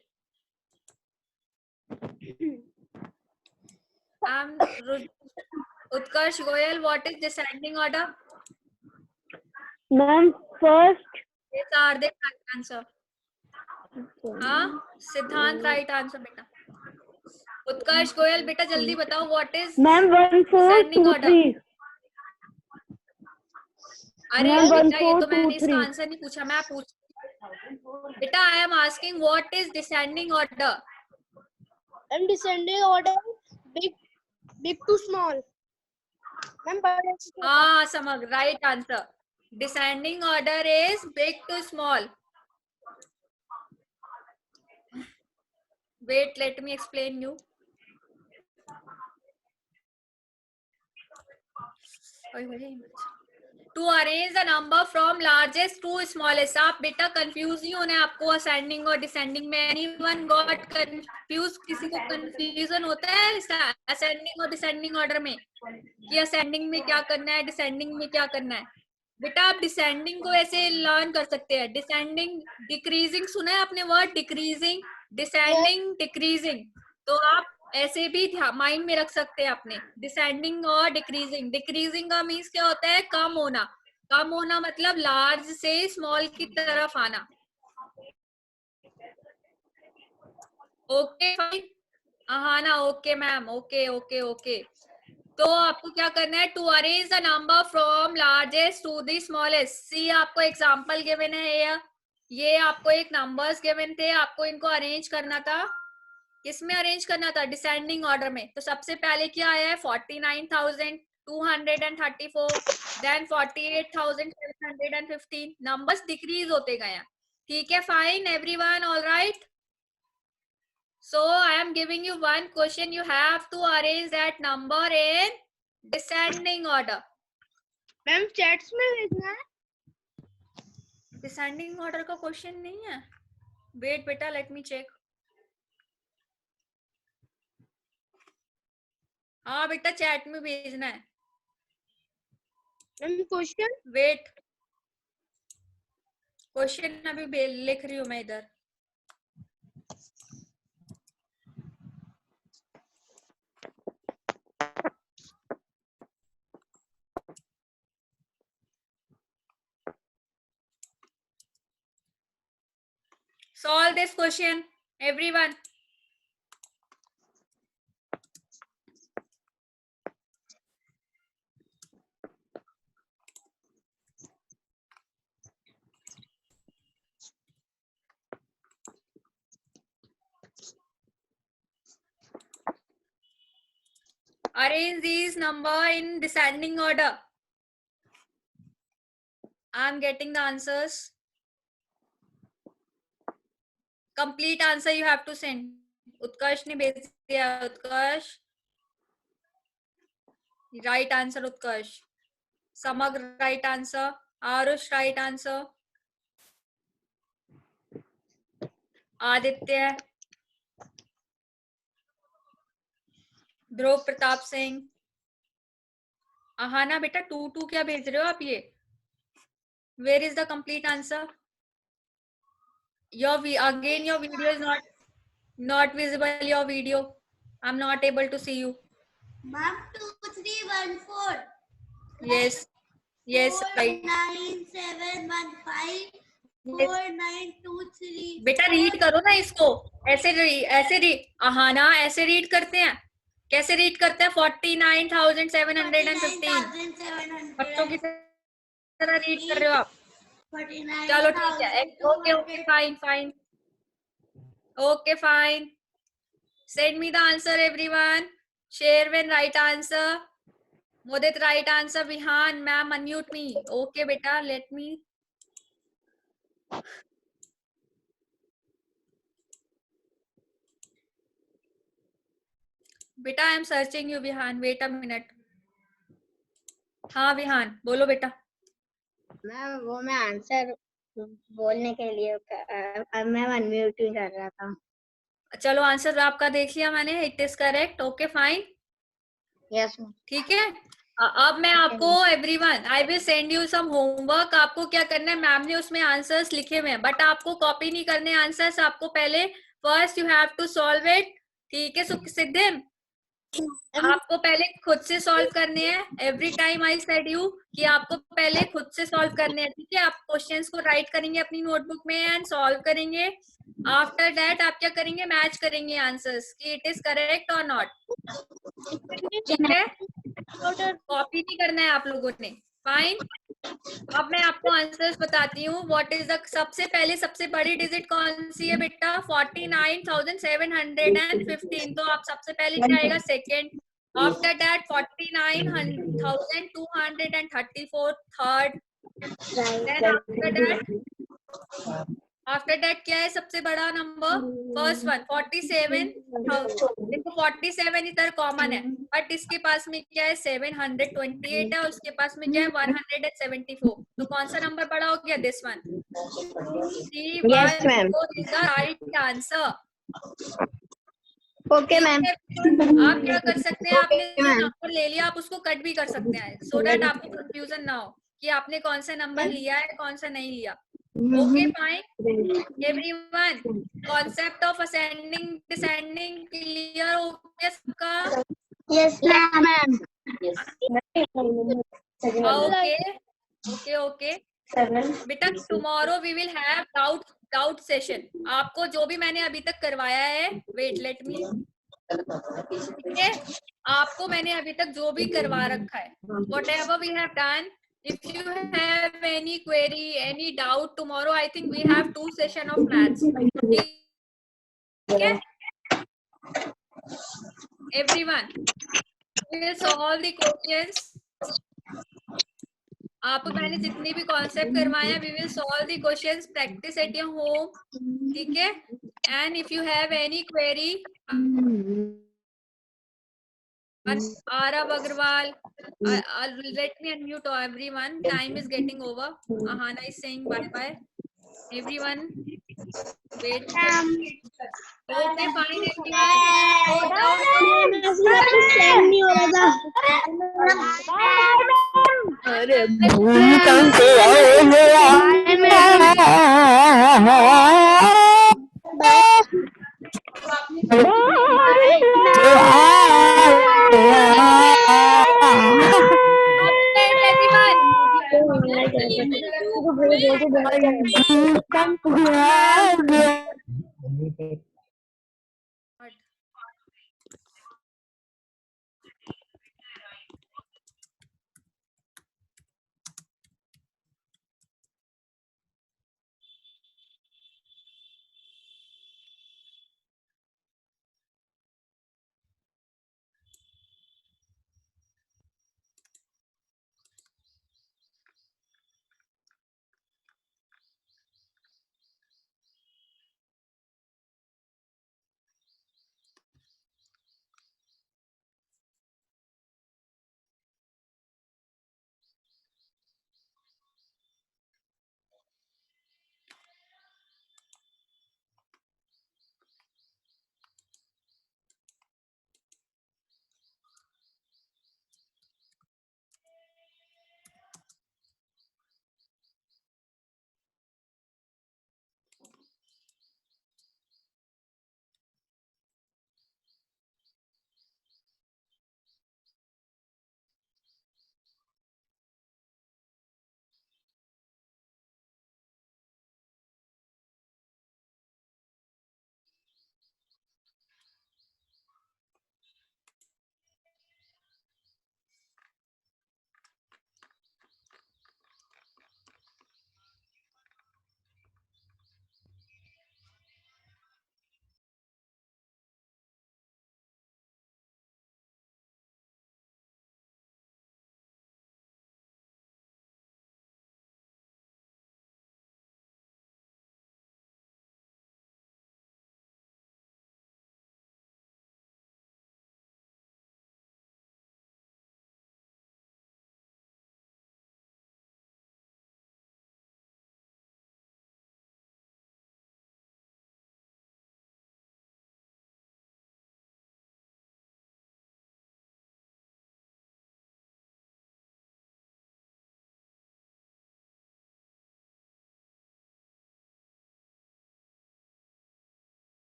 Utkarsh Goyal, what is descending order? Ma'am, first. Hardik right answer. हाँ सिद्धांत राइट आंसर बेटा। उत्कर्ष गोयल बेटा जल्दी बताओ what is Ma'am, 1 4 descending 2 order. 3. अरे Ma'am, बेटा ये 1 तो 4 मैंने 2 इसका 3. आंसर नहीं पूछा, मैं पूछ बेटा I am asking what is descending order. I'm descending order big to small. Ma'am, हाँ समझ right answer. Descending order is big to small. Wait, let me explain you. To arrange the number from largest to smallest. आप बेटा confuse नहीं होने आपको ascending और descending में. Anyone got confuse? किसी को कंफ्यूजन होता है असेंडिंग और डिसेंडिंग ऑर्डर में कि असेंडिंग में क्या करना है, डिसेंडिंग में क्या करना है? बेटा आप डिसेंडिंग को ऐसे लर्न कर सकते हैं. डिसेंडिंग डिक्रीजिंग सुना है आपने वर्ड? Decreasing, descending, decreasing. तो आप ऐसे भी माइंड में रख सकते हैं अपने. डिसेंडिंग और डिक्रीजिंग. डिक्रीजिंग का मीन्स क्या होता है? कम होना. कम होना मतलब लार्ज से स्मॉल की तरफ आना. Okay fine. हाँ ना, okay ma'am, okay okay okay. तो आपको क्या करना है? To arrange the number from largest to the smallest. See आपको एग्जांपल गिवन है. ये आपको एक नंबर्स गिवन थे, आपको इनको अरेंज करना था. किसमें अरेंज करना था? डिसेंडिंग ऑर्डर में. तो सबसे पहले क्या आया है? 49,234, देन 48,715. नंबर्स डिक्रीज होते गए हैं. ठीक है, fine everyone, all right. So I am giving you one question. You have to arrange that number in descending order. Ma'am chats में भेजना है. Descending order का क्वेश्चन नहीं है. Wait बेटा, let me check. हाँ बेटा चैट में भेजना है. Ma'am question. Wait. क्वेश्चन अभी लिख रही हूँ मैं इधर. Solve this question, everyone. Arrange these number in descending order. I am getting the answers. Complete answer you have to send. उत्कर्ष ने भेज दिया. Utkarsh, right answer Utkarsh. Samagra right answer. Aarush right answer. Aditya, Dhruv Pratap Singh. Ahana बेटा 2 क्या भेज रहे हो आप? ये where is the complete answer? Your video is not visible. Your video, I'm not able to see you. Ma'am, 2314. Yes, right. 9715 Yes. 4923. बेटा रीड करो ना इसको. ऐसे आहाना ऐसे रीड करते हैं. कैसे रीड करते हैं? 49,715. बच्चों की तरह रीड कर रहे हो आप. चलो ठीक है. Okay fine. Okay, fine. Send me the answer, everyone. Sherwin, right answer. Modit, right answer. Vihan, ma'am, unmute me. Okay, beta, let me. Beta, I am searching you, Vihan. Wait a minute. हाँ विहान, बोलो बेटा. Ma'am वो मैं answer बोलने के लिए मैं unmute ही कर रहा था. चलो आंसर आपका देख लिया मैंने. It is correct. Okay fine. Yes. ठीक है. अब मैं आपको everyone I will send you some homework. आपको क्या करना है? मैम ने उसमें आंसर्स लिखे हुए हैं, बट आपको कॉपी नहीं करने आंसर्स. आपको पहले first you have to solve it. ठीक है सिद्धिम, आपको पहले खुद से सॉल्व करने हैं. Every time I said you कि आपको पहले खुद से सॉल्व करने हैं. ठीक है. आप क्वेश्चंस को राइट करेंगे अपनी नोटबुक में एंड सॉल्व करेंगे. आफ्टर दैट आप क्या करेंगे? मैच करेंगे आंसर्स कि इट इज करेक्ट और नॉट. ठीक है. कॉपी नहीं करना है आप लोगों ने. फाइन. अब मैं आपको आंसर्स बताती हूँ. व्हाट इज द सबसे बड़ी डिजिट कौन सी है बेटा? 49,715. तो आप सबसे पहले क्या आएगा? Second. After that 49,234 third. Then after that क्या है सबसे बड़ा नंबर? First one 47,000. देखो 47 इधर कॉमन है, बट इसके पास में क्या है 728 है और उसके पास में क्या है 174. तो कौन सा नंबर बड़ा हो गया? This one. Yes, ma'am. Is the right answer. Okay, ma'am. आप क्या कर सकते हैं, आपने Okay, जो ma'am. नंबर ले लिया आप उसको कट भी कर सकते हैं, सो दैट आपको कंफ्यूजन ना हो कि आपने कौन सा नंबर लिया है कौन सा नहीं लिया. Okay fine everyone. Concept of ascending descending clear हो गया सबका? Yes, ma'am. Okay okay okay बेटा. Tomorrow we will have doubt session. आपको जो भी मैंने अभी तक करवाया है, वेट लेट मी, ठीक है, आपको मैंने अभी तक जो भी करवा रखा है, whatever we have done, if you have any query, any doubt, tomorrow I think we have 2 session of maths. ठीक है everyone, we will solve the questions. आपको मैंने जितने भी कॉन्सेप्ट करवाए हैं, we will solve the questions, practice at your home. ठीक है, and if you have any query, Arav Agarwal, let me unmute everyone. Time is getting over. Ahana is saying bye-bye. Everyone, wait. Okay, fine, everyone. Send me over the. अरे भूकंप से आए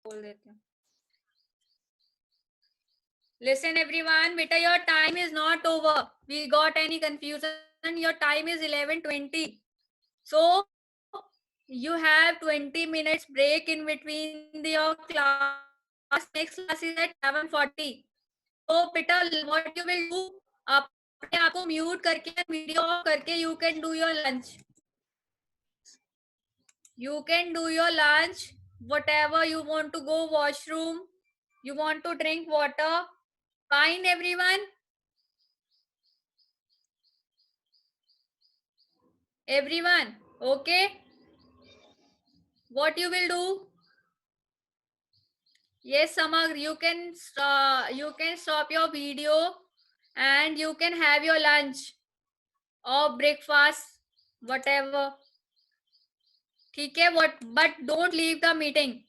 बोल देती हूँ. Listen everyone, beta, your time is not over. We got any confusion? Your time is 11:20. So you have 20 minutes break in between your class. Next class is at 7:40. So beta, what you will do? अपने आप को mute करके video of करके you can do your lunch. You can do your lunch. Whatever you want to go washroom, you want to drink water. Fine, everyone. Everyone, okay? What you will do? Yes, Samagr, you can stop your video and you can have your lunch or breakfast, whatever. ठीक है? But don't leave the meeting.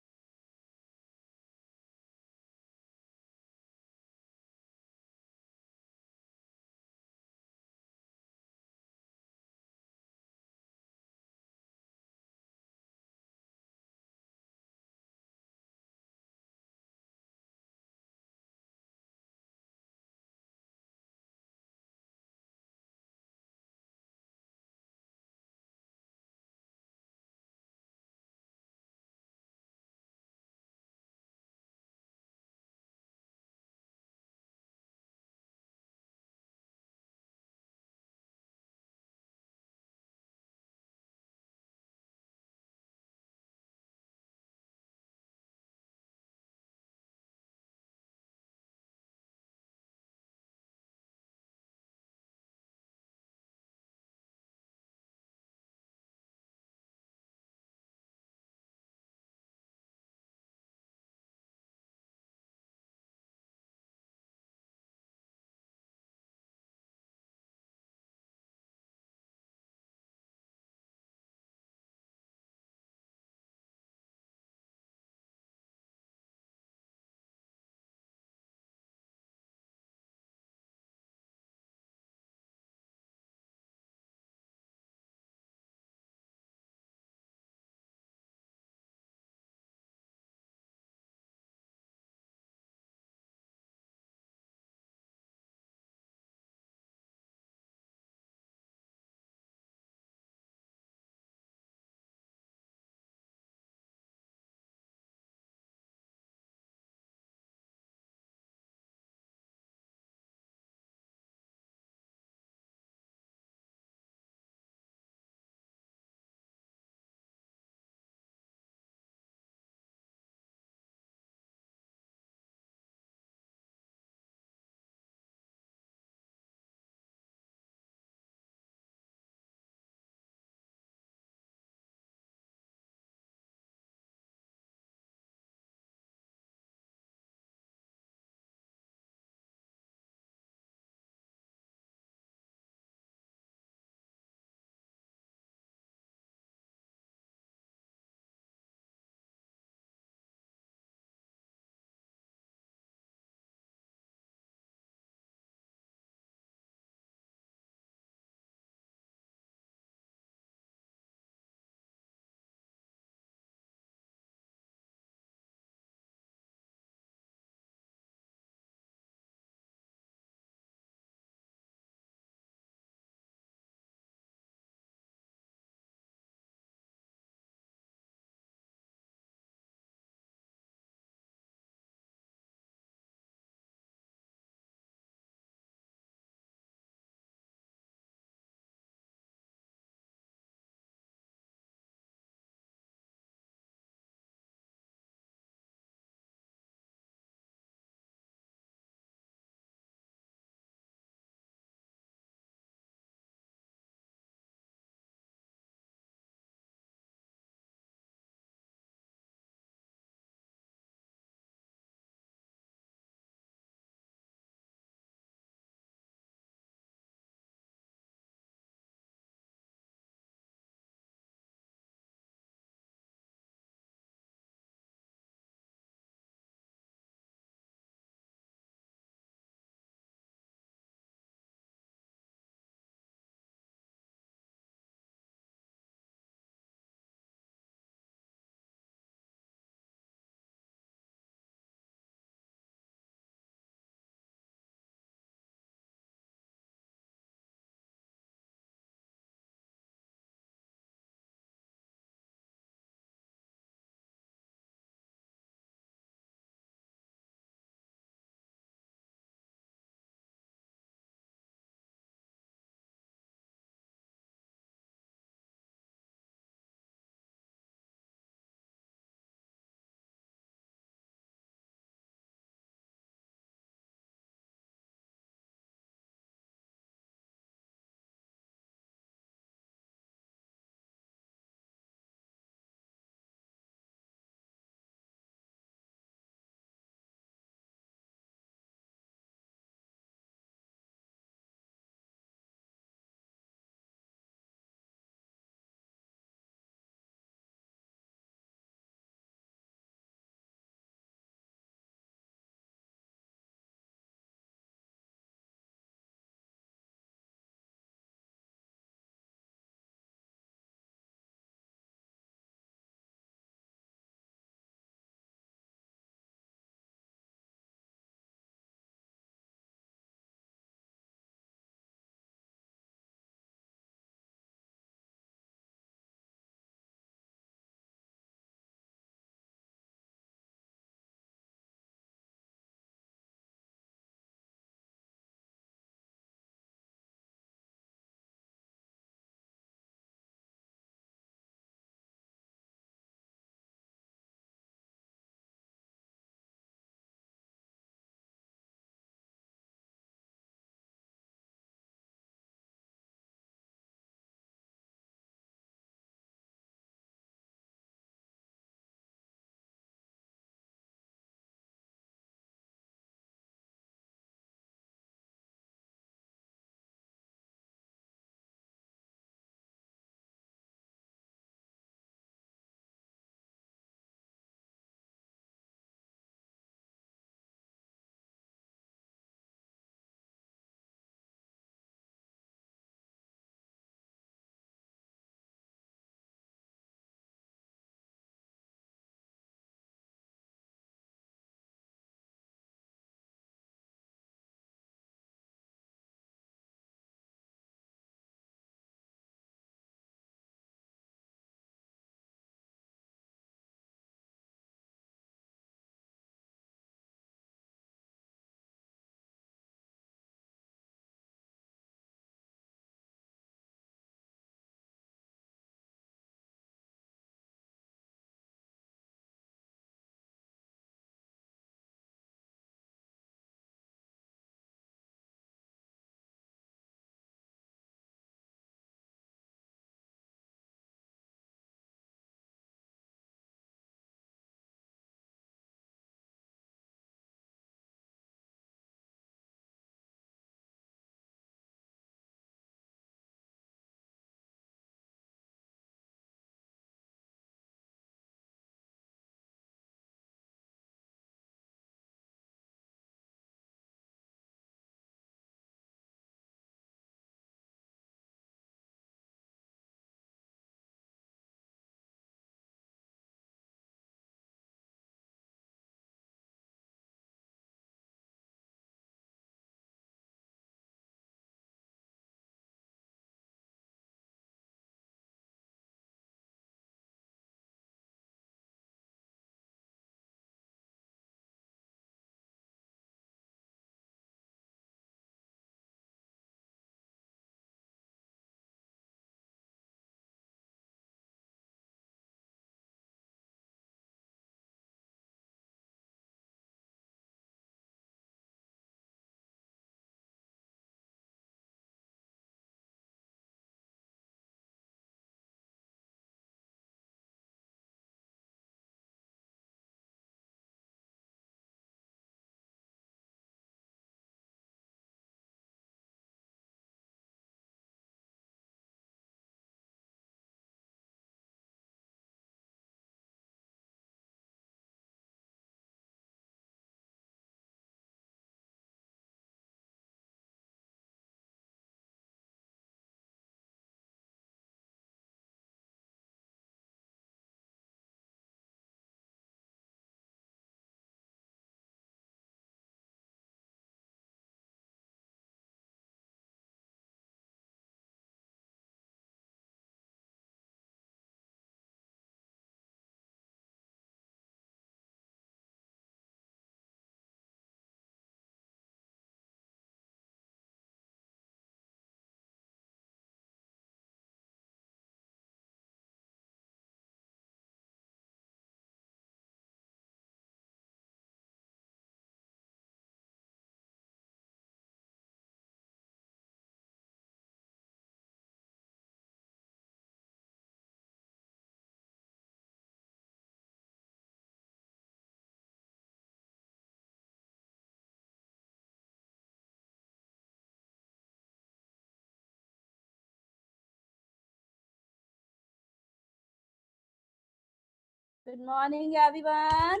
Good morning, everyone.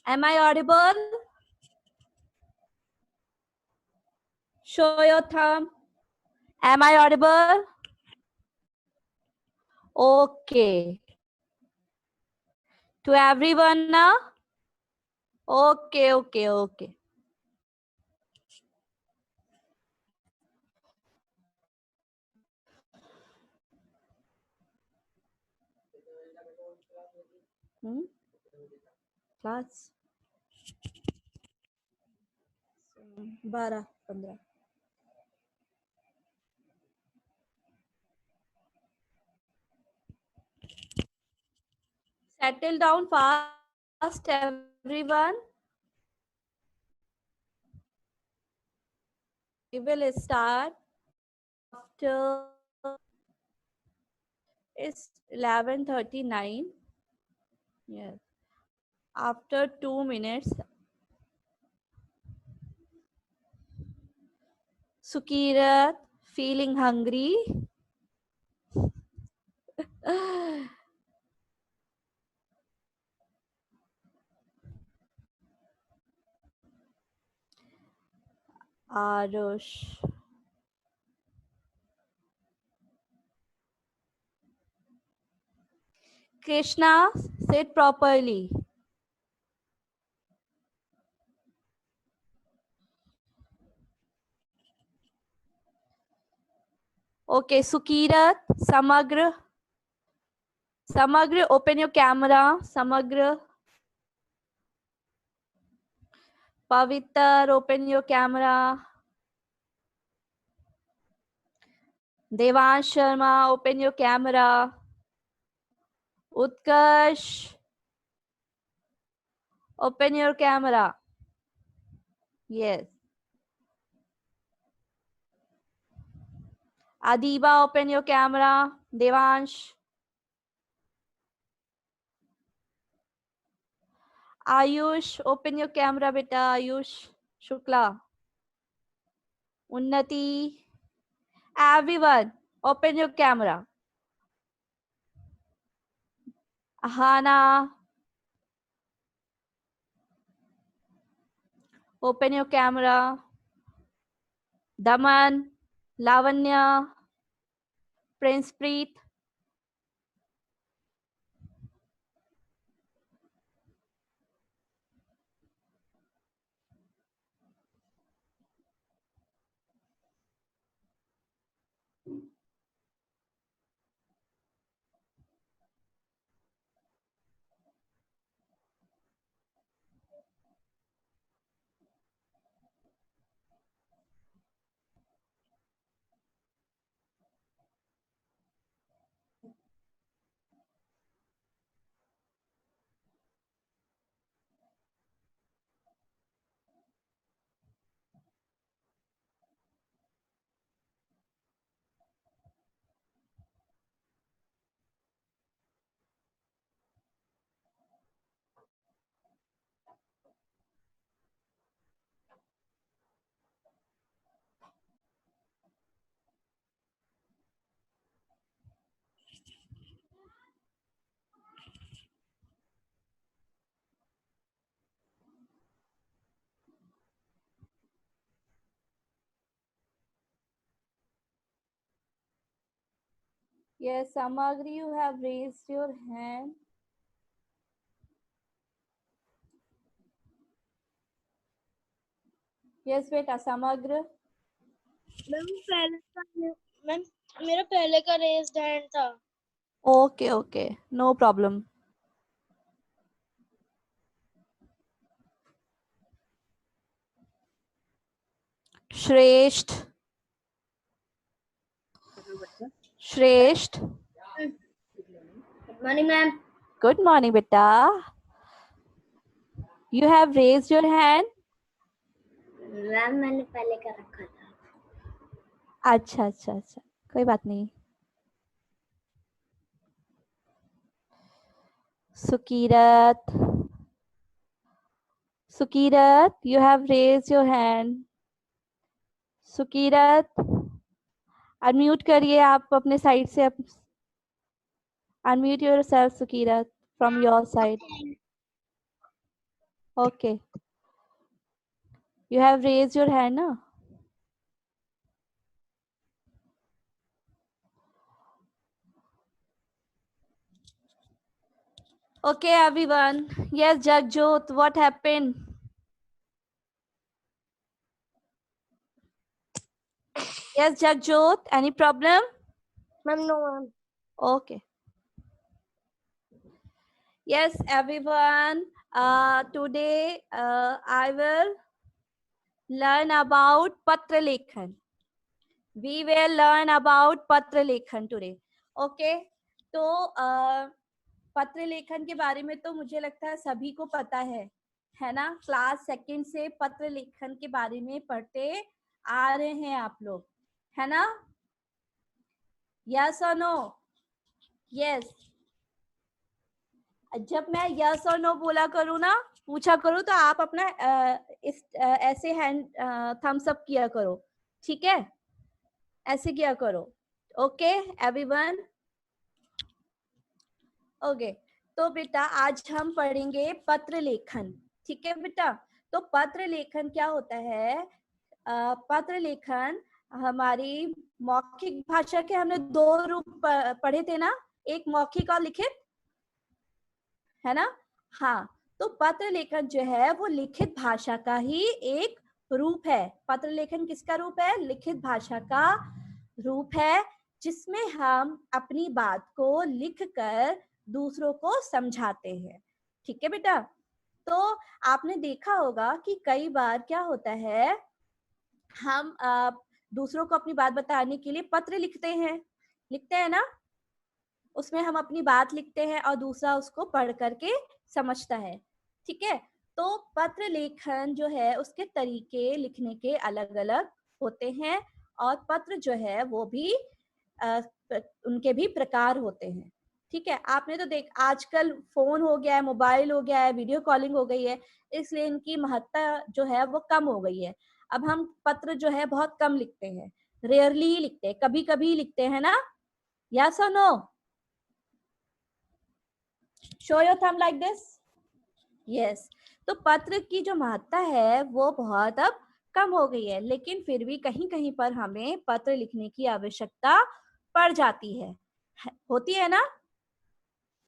Am I audible? Show your thumb. Am I audible? Okay. To everyone now? Okay, okay, okay. Class 12-15. Settle down fast, everyone. We will start after it's 11:39. Yes. After 2 minutes. Sukirat, feeling hungry? Arush. Krishna, sit properly. Okay, Sukirat, Samagra. Samagra, open your camera. Samagra. Paviter, open your camera. Devansh Sharma, open your camera. Utkarsh, open your camera. Yes. Adiba, open your camera. Devansh. Ayush, open your camera, beta. Ayush Shukla. Unnati. Everyone, open your camera. Ahana, open your camera. Daman, Lavanya, Prince Preet. Yes, Samagri, you have raised your hand. Yes, beta, Samagra. Ma'am मेरा पहले का raised hand था. Okay, okay. No problem. Shresht. Shresht. Good morning, ma'am. Good morning, beta. You have raised your hand. Ma'am मैंने पहले का रखा था. अच्छा अच्छा अच्छा, कोई बात नहीं. Sukirat. Sukirat, you have raised your hand. Sukirat, unmute करिए आप अपने साइड से. Unmute yourself, Sukirat, from your side. Okay. You have raised your hand, na? Okay, everyone. Yes, Jagjot, what happened? Yes, Jagjot, any problem? Ma'am, no, ma'am. Okay. Yes, everyone. Today I will learn about Patra Lekhan. We will learn about Patra Lekhan today. Okay. तो पत्र लेखन के बारे में तो मुझे लगता है सभी को पता है ना? क्लास सेकंड से पत्र लेखन के बारे में पढ़ते आ रहे हैं आप लोग, है ना? यस और नो? यस। जब मैं यस और नो बोला करूँ ना, पूछा करूँ, तो आप अपना ऐसे हैंड थम्स अप किया करो, ठीक है? ऐसे किया करो। Okay everyone? ओके, तो बेटा आज हम पढ़ेंगे पत्र लेखन, ठीक है बेटा? तो पत्र लेखन क्या होता है? पत्र लेखन हमारी मौखिक भाषा के हमने दो रूप पढ़े थे ना, एक मौखिक और लिखित, है ना? हाँ, तो पत्र लेखन जो है वो लिखित भाषा का ही एक रूप है। पत्र लेखन किसका रूप है? लिखित भाषा का रूप है, जिसमें हम अपनी बात को लिखकर दूसरों को समझाते हैं, ठीक है बेटा? तो आपने देखा होगा कि कई बार क्या होता है, हम दूसरों को अपनी बात बताने के लिए पत्र लिखते हैं ना? उसमें हम अपनी बात लिखते हैं और दूसरा उसको पढ़ करके समझता है, ठीक है? तो पत्र लेखन जो है उसके तरीके लिखने के अलग अलग होते हैं, और पत्र जो है वो भी उनके भी प्रकार होते हैं, ठीक है? आपने तो आजकल फोन हो गया है, मोबाइल हो गया है, वीडियो कॉलिंग हो गई है, इसलिए इनकी महत्ता जो है वो कम हो गई है। अब हम पत्र जो है बहुत कम लिखते हैं, रेयरली लिखते हैं, कभी कभी लिखते हैं ना? यस और no? Show your thumb like this. Yes. तो पत्र की जो महत्ता है वो बहुत अब कम हो गई है, लेकिन फिर भी कहीं कहीं पर हमें पत्र लिखने की आवश्यकता पड़ जाती है, होती है ना?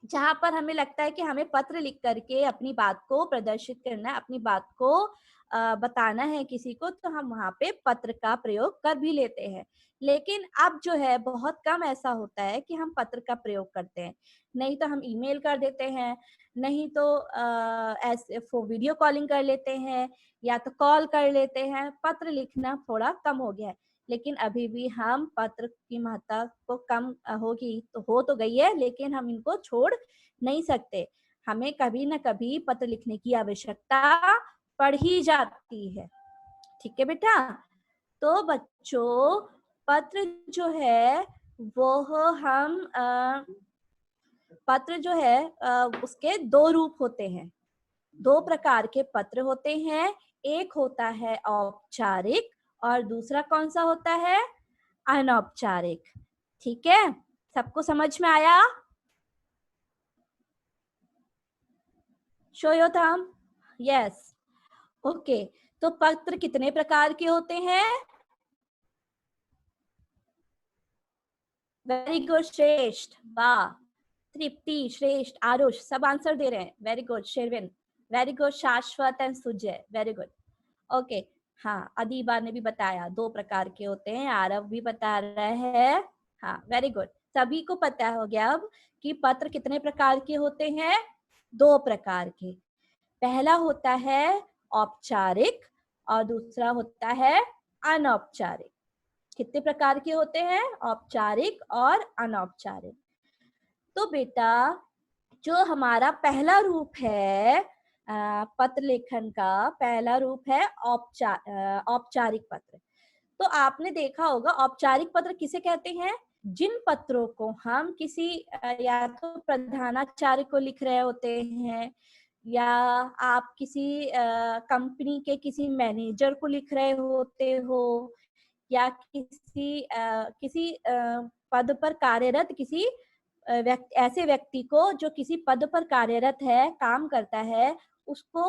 जहां पर हमें लगता है कि हमें पत्र लिख करके अपनी बात को प्रदर्शित करना है, अपनी बात को बताना है किसी को, तो हम वहां पे पत्र का प्रयोग कर भी लेते हैं। लेकिन अब जो है बहुत कम ऐसा होता है कि हम पत्र का प्रयोग करते हैं, नहीं तो हम ईमेल कर देते हैं, नहीं तो ऐसे वीडियो कॉलिंग कर लेते हैं, या तो कॉल कर लेते हैं। पत्र लिखना थोड़ा कम हो गया है, लेकिन अभी भी हम पत्र की महत्ता को कम होगी तो हो तो गई है, लेकिन हम इनको छोड़ नहीं सकते। हमें कभी ना कभी पत्र लिखने की आवश्यकता पड़ ही जाती है, ठीक है बेटा? तो बच्चों, पत्र जो है वो हम पत्र जो है उसके दो रूप होते हैं, दो प्रकार के पत्र होते हैं। एक होता है औपचारिक और दूसरा कौन सा होता है? अनौपचारिक, ठीक है? सबको समझ में आया? Show your thumb. Yes. Okay, तो पत्र कितने प्रकार के होते हैं? वेरी गुड श्रेष्ठ, वाह। तृप्ति, श्रेष्ठ, आरुष सब आंसर दे रहे हैं, very good. Sherwin, very good. Shashwat and Sujay, very good. Okay, हाँ, अदीबा ने भी बताया 2 प्रकार के होते हैं, आरव भी बता रहा है, हाँ वेरी गुड। सभी को पता हो गया अब कि पत्र कितने प्रकार के होते हैं? 2 प्रकार के। पहला होता है औपचारिक और दूसरा होता है अनौपचारिक। कितने प्रकार के होते हैं? औपचारिक और अनौपचारिक। तो बेटा, जो हमारा पहला रूप है पत्र लेखन का, पहला रूप है औपचारिक पत्र। तो आपने देखा होगा औपचारिक पत्र किसे कहते हैं? जिन पत्रों को हम किसी या तो प्रधानाचार्य को लिख रहे होते हैं, या आप किसी कंपनी के किसी मैनेजर को लिख रहे होते हो, या किसी पद पर कार्यरत किसी ऐसे व्यक्ति को जो किसी पद पर कार्यरत है, काम करता है, उसको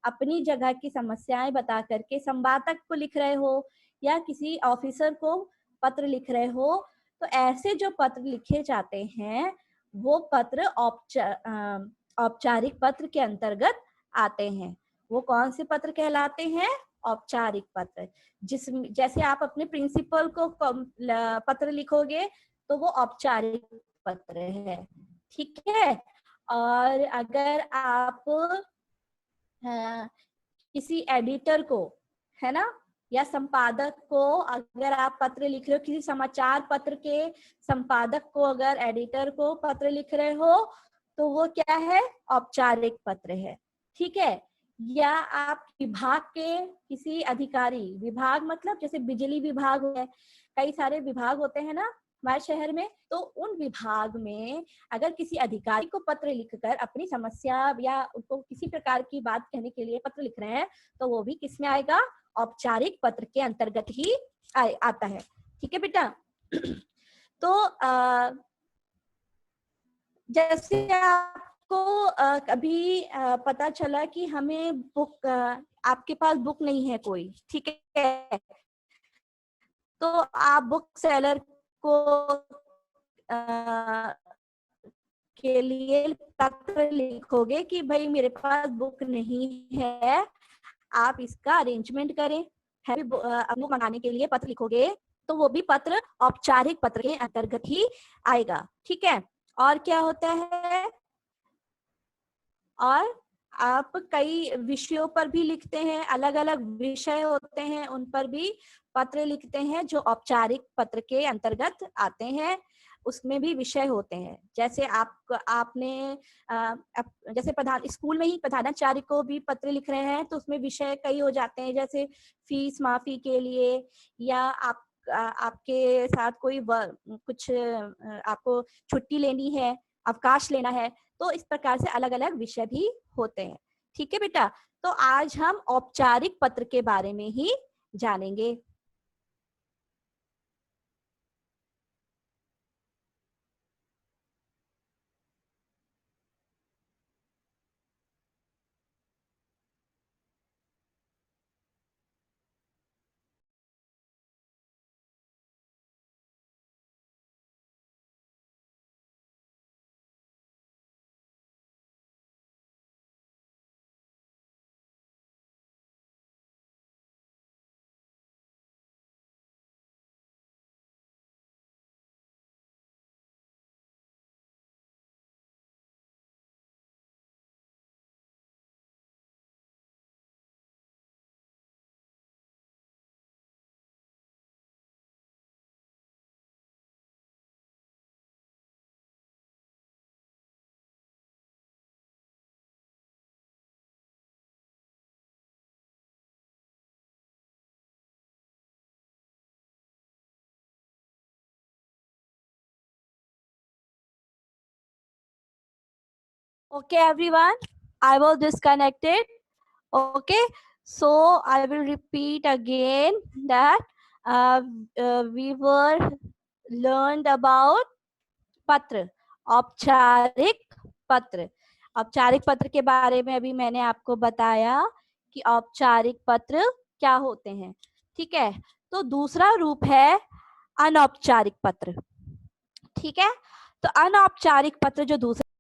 अपनी जगह की समस्याएं बता करके संवादक को लिख रहे हो या किसी ऑफिसर को पत्र लिख रहे हो, तो ऐसे जो पत्र लिखे जाते हैं वो पत्र औपचारिक पत्र के अंतर्गत आते हैं। वो कौन से पत्र कहलाते हैं? औपचारिक पत्र। जैसे आप अपने प्रिंसिपल को पत्र लिखोगे तो वो औपचारिक पत्र है, ठीक है। और अगर आप किसी एडिटर को, है ना, या संपादक को अगर आप पत्र लिख रहे हो, किसी समाचार पत्र के संपादक को अगर एडिटर को पत्र लिख रहे हो तो वो क्या है? औपचारिक पत्र है, ठीक है। या आप विभाग के किसी अधिकारी, विभाग मतलब जैसे बिजली विभाग है, कई सारे विभाग होते हैं ना हमारे शहर में, तो उन विभाग में अगर किसी अधिकारी को पत्र लिखकर अपनी समस्या या उनको किसी प्रकार की बात कहने के लिए पत्र लिख रहे हैं तो वो भी किस में आएगा? औपचारिक पत्र के अंतर्गत ही आता है, ठीक है बेटा। तो जैसे आपको कभी पता चला कि हमें बुक, आपके पास बुक नहीं है कोई, ठीक है, तो आप बुक सेलर को के लिए पत्र लिखोगे कि भाई मेरे पास बुक नहीं है, आप इसका अरेंजमेंट करें, है भी बुक मंगाने के लिए पत्र लिखोगे, तो वो भी पत्र औपचारिक पत्र के अंतर्गत ही आएगा, ठीक है। और क्या होता है? और आप कई विषयों पर भी लिखते हैं, अलग अलग विषय होते हैं, उन पर भी पत्र लिखते हैं जो औपचारिक पत्र के अंतर्गत आते हैं, उसमें भी विषय होते हैं। जैसे आपने जैसे स्कूल में ही प्रधानाचार्य को भी पत्र लिख रहे हैं तो उसमें विषय कई हो जाते हैं, जैसे फीस माफी के लिए, या आपके साथ कोई कुछ आपको छुट्टी लेनी है, अवकाश लेना है, तो इस प्रकार से अलग अलग विषय भी होते हैं, ठीक है बेटा। तो आज हम औपचारिक पत्र के बारे में ही जानेंगे। Okay, everyone, I was disconnected. Okay, so I will repeat again that we were learned about पत्र, औपचारिक पत्र। औपचारिक पत्र के बारे में अभी मैंने आपको बताया कि औपचारिक पत्र क्या होते हैं, ठीक है। तो दूसरा रूप है अनौपचारिक पत्र, ठीक है। तो अनौपचारिक पत्र जो दूसरा